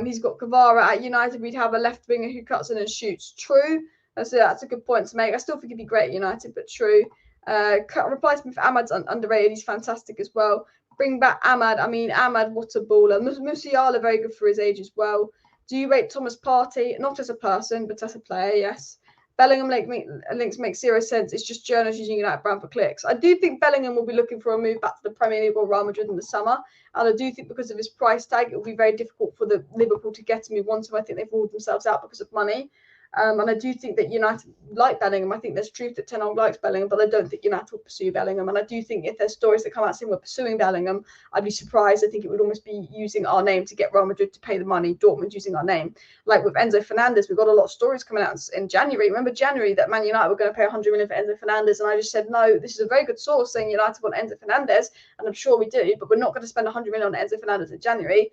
He's got Kvara at United. We'd have a left winger who cuts in and shoots. True. That's a good point to make. I still think he'd be great at United, but true. Replacement for Ahmad's underrated. He's fantastic as well. Bring back Ahmad. I mean, Ahmad, what a baller. Musiala, very good for his age as well. Do you rate Thomas Partey? Not as a person, but as a player, yes. Bellingham links make zero sense. It's just journalists using United brand for clicks. I do think Bellingham will be looking for a move back to the Premier League or Real Madrid in the summer. And I do think because of his price tag, it will be very difficult for the Liverpool to get him who wants him. I think they've ruled themselves out because of money. And I do think that United like Bellingham. I think there's truth that Ten Hag likes Bellingham, but I don't think United will pursue Bellingham. And I do think if there's stories that come out saying we're pursuing Bellingham, I'd be surprised. I think it would almost be using our name to get Real Madrid to pay the money. Dortmund using our name. Like with Enzo Fernandez, we've got a lot of stories coming out in January. Remember January that Man United were going to pay 100 million for Enzo Fernandez, and I just said, no, this is a very good source saying United want Enzo Fernandez, and I'm sure we do, but we're not going to spend 100 million on Enzo Fernandez in January.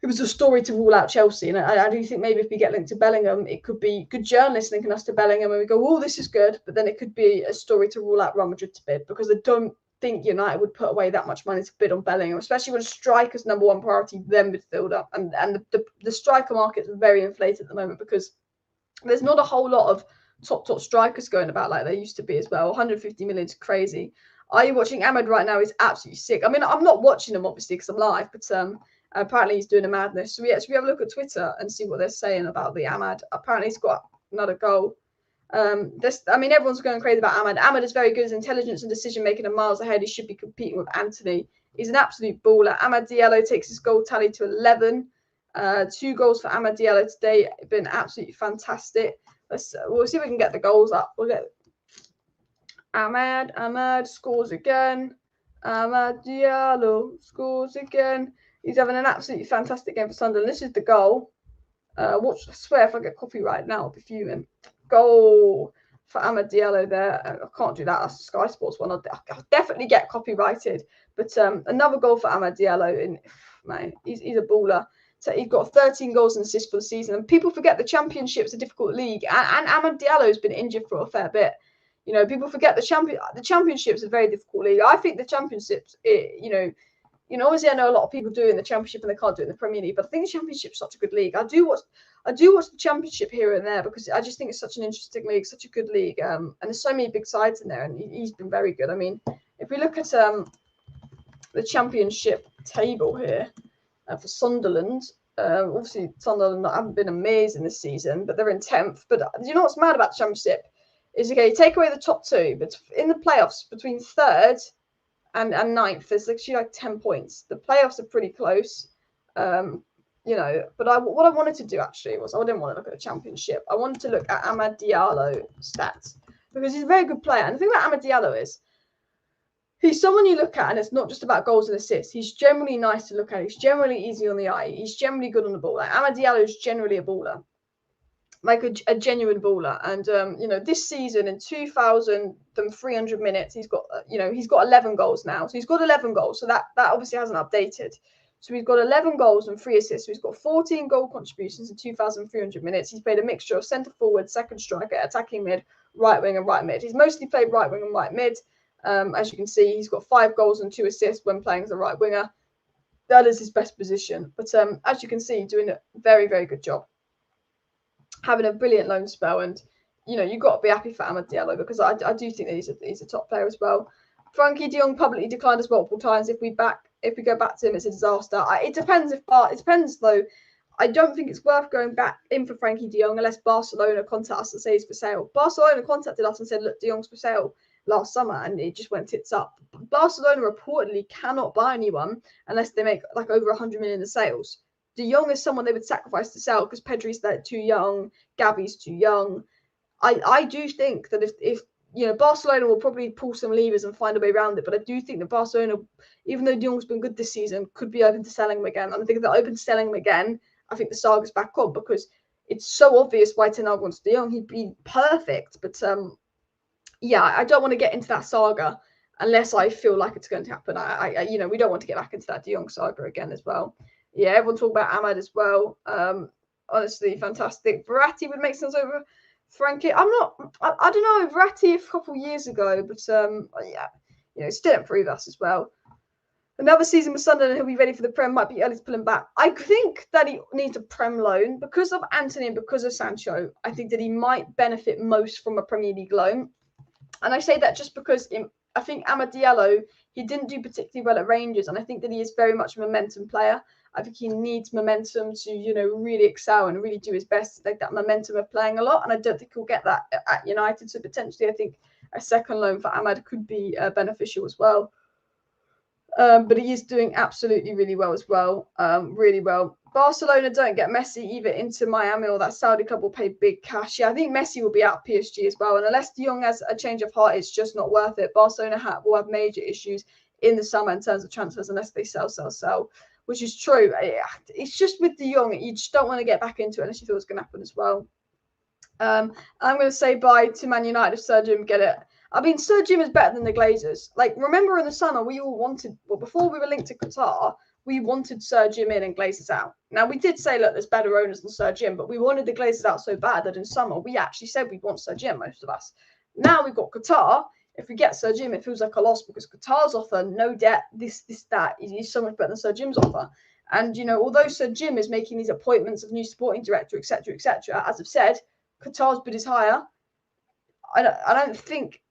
It was a story to rule out Chelsea, and I do think maybe if we get linked to Bellingham, it could be good journalists linking us to Bellingham, and we go, oh, this is good, but then it could be a story to rule out Real Madrid to bid, because I don't think United would put away that much money to bid on Bellingham, especially when striker's number one priority, then midfielder, and the striker market is very inflated at the moment because there's not a whole lot of top strikers going about like there used to be as well. 150 million is crazy. Are you watching Ahmed right now? He's absolutely sick. I mean, I'm not watching him obviously because I'm live, but apparently he's doing a madness. So we have a look at Twitter and see what they're saying about the Ahmad. Apparently he's got another goal. Everyone's going crazy about Ahmad. Ahmad is very good. His intelligence and decision making are miles ahead. He should be competing with Anthony. He's an absolute baller. Amad Diallo takes his goal tally to 11. 2 goals for Amad Diallo today. Been absolutely fantastic. We'll see if we can get the goals up. We'll get Ahmad scores again. Amad Diallo scores again. He's having an absolutely fantastic game for Sunderland. This is the goal. I swear if I get copyright now, I'll be fuming. Goal for Amad Diallo there. I can't do that. That's the Sky Sports one. I'll definitely get copyrighted. But another goal for Amad Diallo. He's a baller. So he's got 13 goals and assists for the season. And people forget the Championship's a difficult league. And Amad Diallo's been injured for a fair bit. People forget the Championship's a very difficult league. I think the Championship's, obviously I know a lot of people do in the Championship and they can't do it in the Premier League, but I think the Championship's such a good league. I do watch the Championship here and there because I just think it's such an interesting league, such a good league, and there's so many big sides in there, and he's been very good. I mean, if we look at the Championship table here for Sunderland, obviously Sunderland haven't been amazing this season, but they're in 10th. But do you know what's mad about the Championship? Is take away the top 2, but in the playoffs between 3rd and 9th, there's actually like 10 points. The playoffs are pretty close, but what I wanted to do actually was I didn't want to look at the Championship. I wanted to look at Amad Diallo stats because he's a very good player. And the thing about Amad Diallo is he's someone you look at and it's not just about goals and assists. He's generally nice to look at. He's generally easy on the eye. He's generally good on the ball. Like Amad Diallo is generally a baller. Like a genuine baller, and this season in 2,300 minutes, he's got 11 goals now. So he's got 11 goals. So that obviously hasn't updated. So he's got 11 goals and 3 assists. So he's got 14 goal contributions in 2,300 minutes. He's played a mixture of centre forward, second striker, attacking mid, right wing, and right mid. He's mostly played right wing and right mid. As you can see, he's got 5 goals and 2 assists when playing as a right winger. That is his best position. But as you can see, doing a very, very good job. Having a brilliant loan spell, and you've got to be happy for Amad Diallo because I do think that he's a top player as well. Frankie de Jong publicly declined us multiple times. If we go back to him, it's a disaster. It depends though. I don't think it's worth going back in for Frankie de Jong unless Barcelona contact us and say he's for sale. Barcelona contacted us and said, look, de Jong's for sale last summer, and it just went tits up. Barcelona reportedly cannot buy anyone unless they make like over 100 million in sales. De Jong is someone they would sacrifice to sell because Pedri's too young, Gavi's too young. I do think that if Barcelona will probably pull some levers and find a way around it, but I do think that Barcelona, even though De Jong's been good this season, could be open to selling him again. And I think if they're open to selling him again, I think the saga's back on because it's so obvious why Ten Hag wants De Jong. He'd be perfect, but yeah, I don't want to get into that saga unless I feel like it's going to happen. You know, we don't want to get back into that De Jong saga again as well. Yeah, everyone talk about Ahmad as well. Honestly, fantastic. Verratti would make sense over Frankie. I don't know, Verratti a couple of years ago, but yeah, you know, still didn't prove us as well. Another season with Sunderland, he'll be ready for the Prem. Might be early to pull him back. I think that he needs a Prem loan because of Anthony and because of Sancho. I think that he might benefit most from a Premier League loan. And I say that just because I think Amad Diallo, he didn't do particularly well at Rangers, and I think that he is very much a momentum player. I think he needs momentum to, you know, really excel and really do his best, like that momentum of playing a lot. And I don't think he'll get that at United. So potentially, I think a second loan for Amad could be beneficial as well. But he is doing absolutely really well as well. Really well. Barcelona don't get Messi either into Miami, or that Saudi club will pay big cash. Yeah, I think Messi will be out PSG as well. And unless De Jong has a change of heart, it's just not worth it. Barcelona will have major issues in the summer in terms of transfers unless they sell, which is true. It's just with De Jong, you just don't want to get back into it unless you feel it's going to happen as well. I'm going to say bye to Man United if Sir Jim get it. I mean, Sir Jim is better than the Glazers. Like, remember in the summer, we all wanted, well, before we were linked to Qatar, we wanted Sir Jim in and Glazers out. Now, we did say, look, there's better owners than Sir Jim, but we wanted the Glazers out so bad that in summer, we actually said we want Sir Jim, most of us. Now we've got Qatar. If we get Sir Jim, it feels like a loss because Qatar's offer, no debt, that, is so much better than Sir Jim's offer. And, you know, although Sir Jim is making these appointments of new sporting director, etc., as I've said, Qatar's bid is higher. I don't think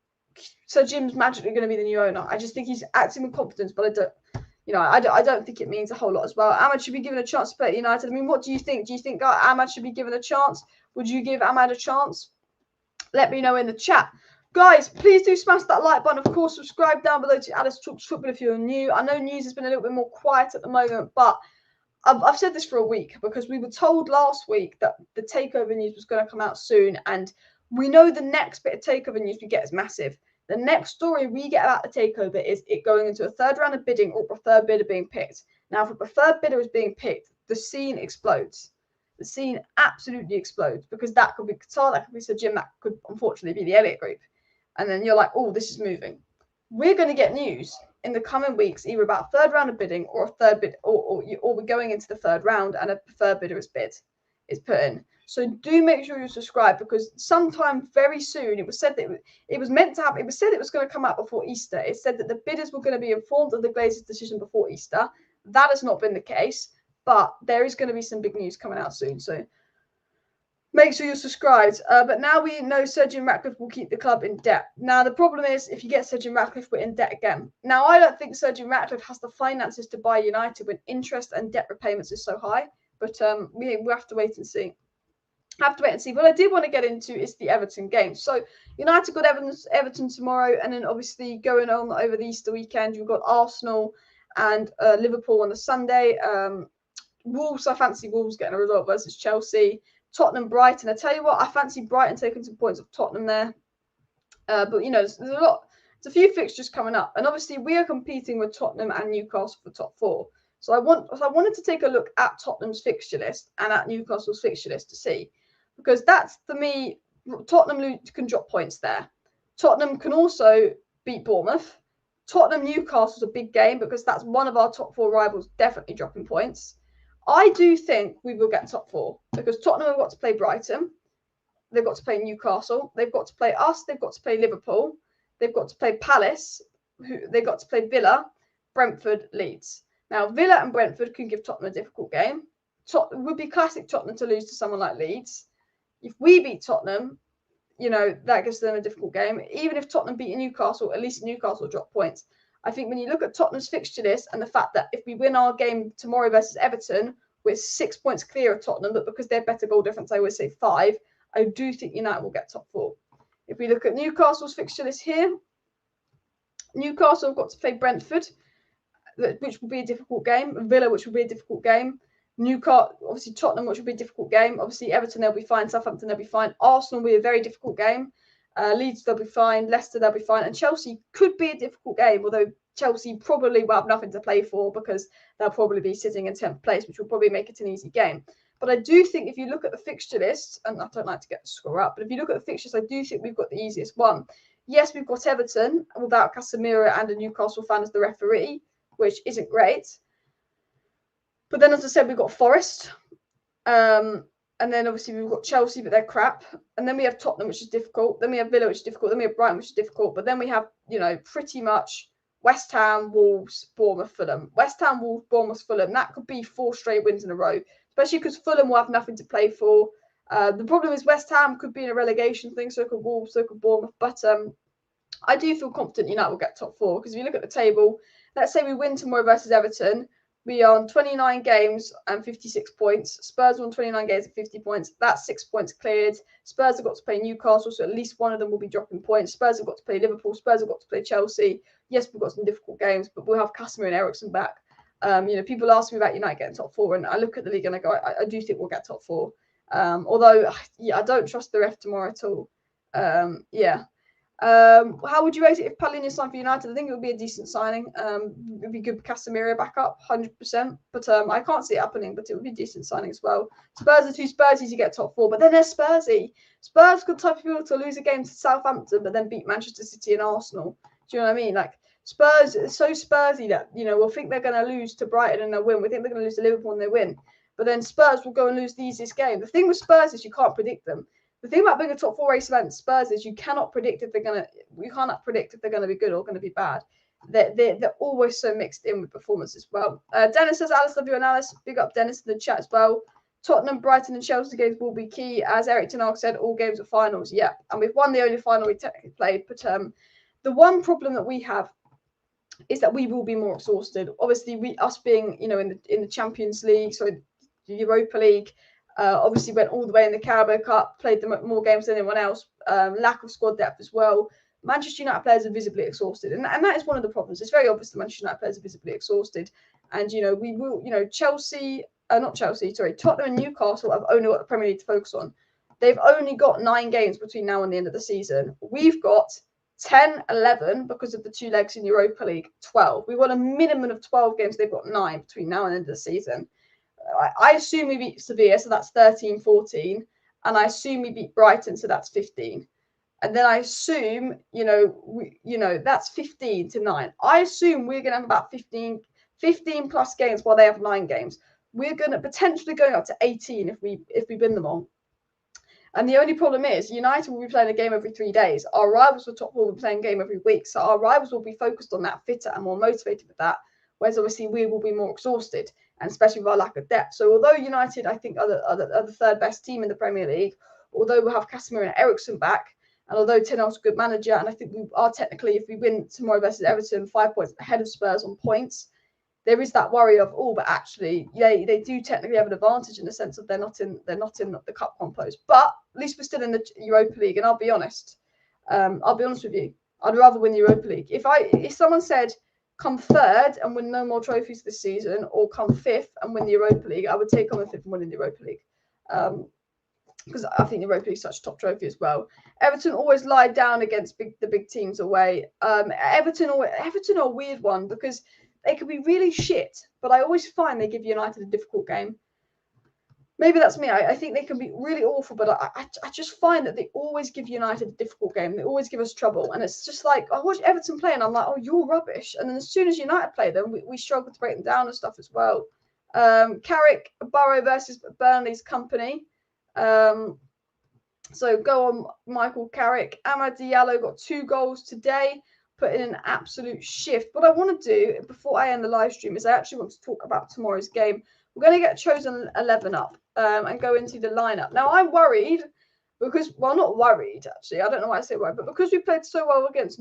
Sir Jim's magically going to be the new owner. I just think he's acting with confidence, but I don't think it means a whole lot as well. Ahmad should be given a chance to play at United. I mean, what do you think? Do you think Ahmad should be given a chance? Would you give Ahmad a chance? Let me know in the chat. Guys, please do smash that like button. Of course, subscribe down below to Alice Talks Football if you're new. I know news has been a little bit more quiet at the moment, but I've said this for a week because we were told last week that the Takeover news was going to come out soon, and we know the next bit of Takeover news we get is massive. The next story we get about the Takeover is it going into a third round of bidding or preferred bidder being picked. Now, if a preferred bidder is being picked, the scene explodes. The scene absolutely explodes because that could be Qatar, that could be Sir Jim, that could unfortunately be the Elliott Group. And then you're like, oh, this is moving. We're going to get news in the coming weeks, either about third round of bidding or a third bid, or we're going into the third round and a preferred bidder is put in. So do make sure you subscribe because sometime very soon it was said that it was meant to happen. It was said it was going to come out before Easter. It said that the bidders were going to be informed of the Glazers' decision before Easter. That has not been the case, but there is going to be some big news coming out soon. So make sure you're subscribed. But now we know Sir Jim Ratcliffe will keep the club in debt. Now, the problem is if you get Sir Jim Ratcliffe, we're in debt again. Now, I don't think Sir Jim Ratcliffe has the finances to buy United when interest and debt repayments is so high. But we have to wait and see. What I did want to get into is the Everton game. So United got Everton tomorrow, and then obviously going on over the Easter weekend, you've got Arsenal and Liverpool on the Sunday. Wolves, I fancy Wolves getting a result versus Chelsea. Tottenham, Brighton. I tell you what, I fancy Brighton taking some points off Tottenham there. But, you know, there's a few fixtures coming up. And obviously we are competing with Tottenham and Newcastle for top four. So I wanted to take a look at Tottenham's fixture list and at Newcastle's fixture list to see. Because that's, for me, Tottenham can drop points there. Tottenham can also beat Bournemouth. Tottenham-Newcastle's a big game because that's one of our top four rivals definitely dropping points. I do think we will get top four because Tottenham have got to play Brighton. They've got to play Newcastle. They've got to play us. They've got to play Liverpool. They've got to play Palace. They've got to play Villa, Brentford, Leeds. Now, Villa and Brentford can give Tottenham a difficult game. It would be classic Tottenham to lose to someone like Leeds. If we beat Tottenham, you know, that gives them a difficult game. Even if Tottenham beat Newcastle, at least Newcastle drop points. I think when you look at Tottenham's fixture list and the fact that if we win our game tomorrow versus Everton, we're 6 points clear of Tottenham, but because they're better goal difference, I always say 5. I do think United will get top 4. If we look at Newcastle's fixture list here, Newcastle have got to play Brentford, which will be a difficult game. Villa, which will be a difficult game. Newcastle, obviously Tottenham, which will be a difficult game. Obviously Everton, they'll be fine. Southampton, they'll be fine. Arsenal will be a very difficult game. Leeds, they'll be fine. Leicester, they'll be fine. And Chelsea could be a difficult game, although Chelsea probably will have nothing to play for because they'll probably be sitting in 10th place, which will probably make it an easy game. But I do think if you look at the fixture list, and I don't like to get the score up, but if you look at the fixtures, I do think we've got the easiest one. Yes, we've got Everton without Casemiro and a Newcastle fan as the referee, which isn't great. But then, as I said, we've got Forest. And then obviously we've got Chelsea, but they're crap. And then we have Tottenham, which is difficult. Then we have Villa, which is difficult. Then we have Brighton, which is difficult. But then we have, pretty much West Ham, Wolves, Bournemouth, Fulham. West Ham, Wolves, Bournemouth, Fulham. That could be 4 straight wins in a row, especially because Fulham will have nothing to play for. The problem is West Ham could be in a relegation thing, so could Wolves, so could Bournemouth. But I do feel confident United will get top 4, because if you look at the table, let's say we win tomorrow versus Everton, we are on 29 games and 56 points. Spurs are on 29 games and 50 points. That's 6 points cleared. Spurs have got to play Newcastle, so at least one of them will be dropping points. Spurs have got to play Liverpool. Spurs have got to play Chelsea. Yes, we've got some difficult games, but we'll have Casemiro and Eriksen back. People ask me about United getting top 4, and I look at the league and I go, I do think we'll get top 4. Although, I don't trust the ref tomorrow at all. How would you rate it if Palhinha signed for United? I think it would be a decent signing. It would be good Casemiro back up, 100%. But I can't see it happening, but it would be a decent signing as well. Spurs are too Spursy to get top 4, but then they're Spursy. Spurs are the type of people to lose a game to Southampton, but then beat Manchester City and Arsenal. Do you know what I mean? Like, Spurs are so Spursy that, we'll think they're going to lose to Brighton and they'll win. We think they're going to lose to Liverpool and they win. But then Spurs will go and lose the easiest game. The thing with Spurs is you can't predict them. The thing about being a top 4 race event Spurs is you cannot predict if they're gonna be good or gonna be bad. They're always so mixed in with performance as well. Dennis says, Alice, love you and Alice. Big up Dennis in the chat as well. Tottenham, Brighton, and Chelsea games will be key. As Erik Ten Hag said, all games are finals. Yeah, and we've won the only final we technically played. But the one problem that we have is that we will be more exhausted. Obviously, us being in the Champions League, so the Europa League. Obviously went all the way in the Carabao Cup, played them more games than anyone else. Lack of squad depth as well. Manchester United players are visibly exhausted, and that is one of the problems. It's very obvious that Manchester United players are visibly exhausted, and we will. Tottenham and Newcastle have only got the Premier League to focus on. They've only got 9 games between now and the end of the season. We've got 10, 11 because of the 2 legs in Europa League. 12. We've got a minimum of 12 games. They've got 9 between now and the end of the season. I assume we beat Sevilla, so that's 13, 14. And I assume we beat Brighton, so that's 15. And then I assume, that's 15 to 9. I assume we're going to have about 15 plus games while they have 9 games. We're going to potentially going up to 18 if we win them all. And the only problem is United will be playing a game every 3 days. Our rivals for top 4 will be playing a game every week. So our rivals will be focused on that, fitter and more motivated with that. Whereas obviously we will be more exhausted, and especially with our lack of depth. So although United, I think, are the 3rd best team in the Premier League, although we'll have Casemiro and Eriksen back, and although Ten Hag's a good manager, and I think we are technically, if we win tomorrow versus Everton, 5 points ahead of Spurs on points, there is that worry of, but actually they do technically have an advantage in the sense of they're not in the cup compos. But at least we're still in the Europa League, and I'll be honest with you, I'd rather win the Europa League. If someone said come 3rd and win no more trophies this season, or come 5th and win the Europa League, I would take coming 5th and winning the Europa League. Because I think the Europa League is such a top trophy as well. Everton always lie down against the big teams away. Everton are a weird one because they could be really shit, but I always find they give United a difficult game. Maybe that's me. I think they can be really awful, but I just find that they always give United a difficult game. They always give us trouble. And it's just like, I watch Everton play and I'm like, oh, you're rubbish. And then as soon as United play them, we struggle to break them down and stuff as well. Carrick, Borough versus Burnley's Company. So go on, Michael Carrick. Amad Diallo got 2 goals today, put in an absolute shift. What I want to do before I end the live stream is I actually want to talk about tomorrow's game. We're going to get chosen 11 up and go into the lineup. Now, I'm worried because, well, not worried, actually. I don't know why I say worried, but because we played so well against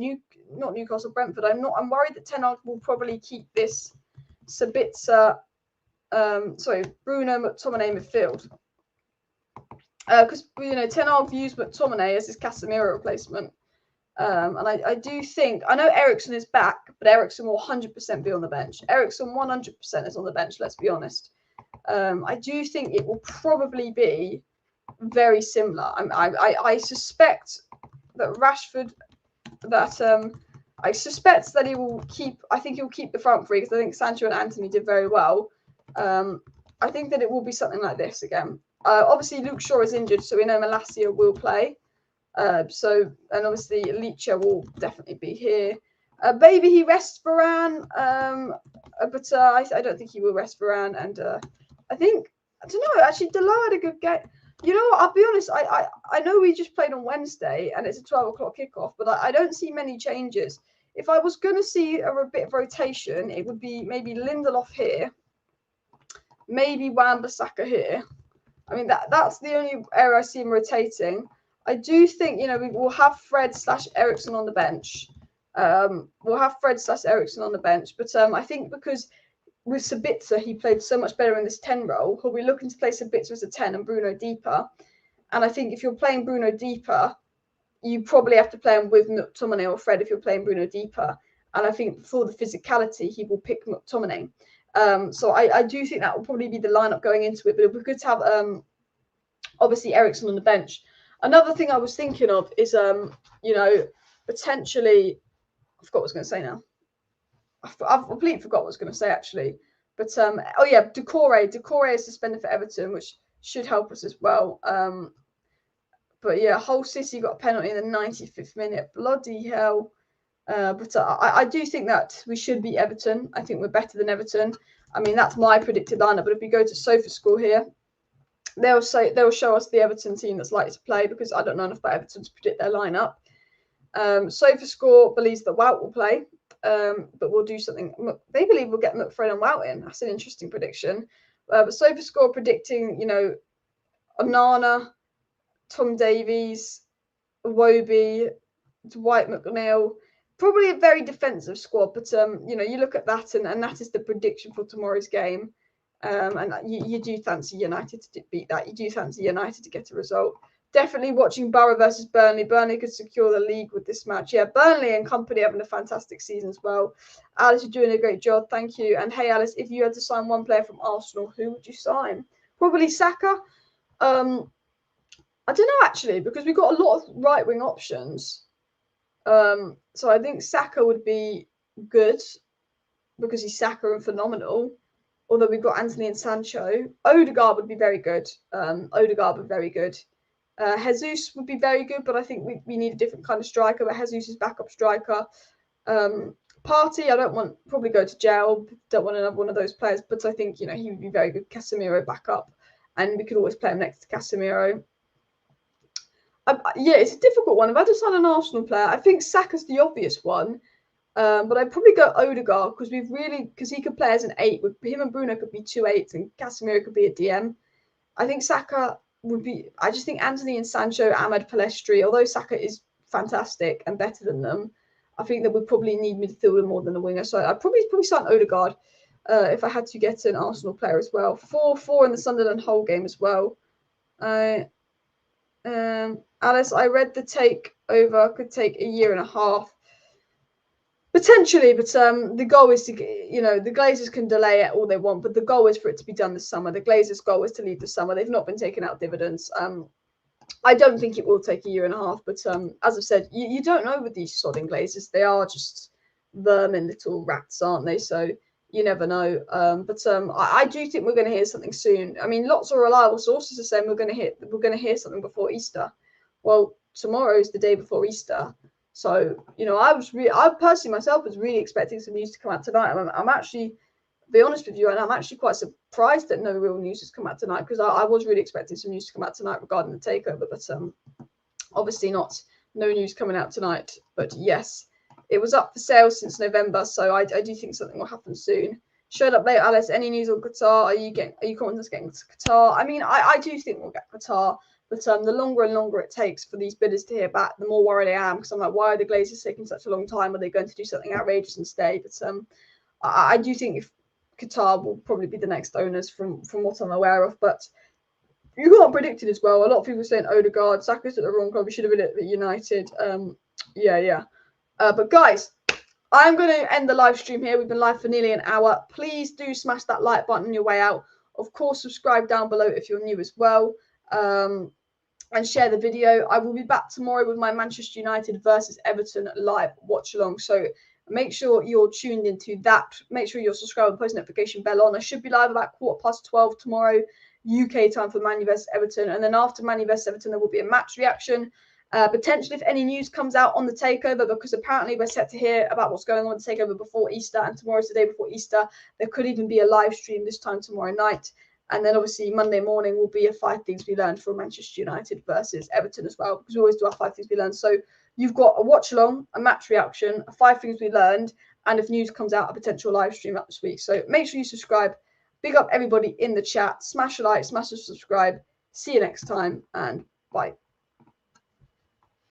not Newcastle, Brentford, I'm worried that Ten Hag will probably keep this Sabitzer, Bruno McTominay midfield. Because, Ten Hag views McTominay as his Casemiro replacement. And I do think, I know Eriksen is back, but Eriksen will 100% be on the bench. Eriksen 100% is on the bench, let's be honest. I do think it will probably be very similar. I suspect that Rashford, I suspect that he will keep, I think he'll keep the front three because I think Sancho and Antony did very well. I think that it will be something like this again. Obviously, Luke Shaw is injured, so we know Malacia will play. So, and obviously Licha will definitely be here. Maybe he rests Varane, but I don't think he will rest Varane. And I don't know. Actually, Delo had a good game. You know what? I'll be honest. I know we just played on Wednesday and it's a 12 o'clock kickoff, but I don't see many changes. If I was going to see a bit of rotation, it would be maybe Lindelof here, maybe Wan-Bissaka here. I mean, that's the only area I see him rotating. I do think, we will have Fred/Eriksen on the bench. We'll have Fred/Eriksen on the bench. But I think because with Sabitzer, he played so much better in this 10 role, he'll be looking to play Sabitzer as a 10 and Bruno deeper. And I think if you're playing Bruno deeper, you probably have to play him with McTominay or Fred if you're playing Bruno deeper. And I think for the physicality, he will pick McTominay. So I do think that will probably be the lineup going into it, but it'll be good to have obviously Eriksen on the bench. Another thing I was thinking of is potentially, I forgot what I was going to say now. I've completely forgot what I was going to say actually. But Doucouré is suspended for Everton, which should help us as well. But yeah, Hull City got a penalty in the 95th minute. Bloody hell. But I do think that we should beat Everton. I think we're better than Everton. I mean, that's my predicted lineup. But if we go to SofaScore here, they'll show us the Everton team that's likely to play because I don't know enough about Everton to predict their lineup. SofaScore believes that Wout will play, but we'll do something. They believe we'll get McFred and Wout in. That's an interesting prediction. But SofaScore predicting, Onana, Tom Davies, Iwobi, Dwight McNeil. Probably a very defensive squad, but you look at that and that is the prediction for tomorrow's game. And you do fancy United to beat that. You do fancy United to get a result. Definitely watching Borough versus Burnley. Burnley could secure the league with this match. Yeah, Burnley and company having a fantastic season as well. Alice, you're doing a great job. Thank you. And hey, Alice, if you had to sign one player from Arsenal, who would you sign? Probably Saka. I don't know actually, because we've got a lot of right-wing options. So I think Saka would be good because he's Saka and phenomenal. Although we've got Anthony and Sancho. Odegaard would be very good. Jesus would be very good, but I think we need a different kind of striker. But Jesus is backup striker. Partey, I don't want probably go to jail. Don't want another one of those players. But I think he would be very good. Casemiro backup, and we could always play him next to Casemiro. Yeah, it's a difficult one. If I had to sign an Arsenal player, I think Saka's the obvious one. But I'd probably go Odegaard because he could play as an 8. With him and Bruno could be 2 8s and Casemiro could be a DM. I think Saka would be. I just think Anthony and Sancho, Ahmed Palestri, although Saka is fantastic and better than them, I think that we probably need midfielder more than a winger. So I'd probably sign Odegaard if I had to get an Arsenal player as well. 4-4 in the Sunderland Hull game as well. Alice, I read the Takeover could take a year and a half. Potentially, but the goal is to, the Glazers can delay it all they want, but the goal is for it to be done this summer. The Glazers' goal is to leave this summer. They've not been taking out dividends. I don't think it will take a year and a half, but as I've said, you don't know with these sodding Glazers. They are just vermin little rats, aren't they? So you never know. But I do think we're going to hear something soon. I mean, lots of reliable sources are saying we're going to hear something before Easter. Well, tomorrow is the day before Easter. So, I personally myself was really expecting some news to come out tonight. I'm actually, to be honest with you, and I'm actually quite surprised that no real news has come out tonight because I was really expecting some news to come out tonight regarding the takeover, but obviously no news coming out tonight. But yes, it was up for sale since November, so I do think something will happen soon. Showed up late, Alice. Any news on Qatar? Are you confident getting to Qatar? I mean, I do think we'll get Qatar. But the longer and longer it takes for these bidders to hear back, the more worried I am because I'm like, why are the Glazers taking such a long time? Are they going to do something outrageous and stay? But I do think if Qatar will probably be the next owners from what I'm aware of. But you got predicted as well. A lot of people saying Odegaard, Saka's at the wrong club. We should have been at United. But guys, I'm going to end the live stream here. We've been live for nearly an hour. Please do smash that like button on your way out. Of course, subscribe down below if you're new as well. And share the video. I will be back tomorrow with my Manchester United versus Everton live watch along. So make sure you're tuned into that. Make sure you're subscribed and post notification bell on. I should be live about 12:15 tomorrow, UK time for Man U versus Everton. And then after Man U versus Everton, there will be a match reaction. Potentially, if any news comes out on the takeover, because apparently we're set to hear about what's going on with the takeover before Easter, and tomorrow's the day before Easter. There could even be a live stream this time tomorrow night. And then obviously Monday morning will be a 5 things we learned for Manchester United versus Everton as well, because we always do our 5 things we learned. So you've got a watch along, a match reaction, 5 things we learned, and if news comes out, a potential live stream up this week. So make sure you subscribe. Big up everybody in the chat. Smash a like, smash a subscribe. See you next time, and bye.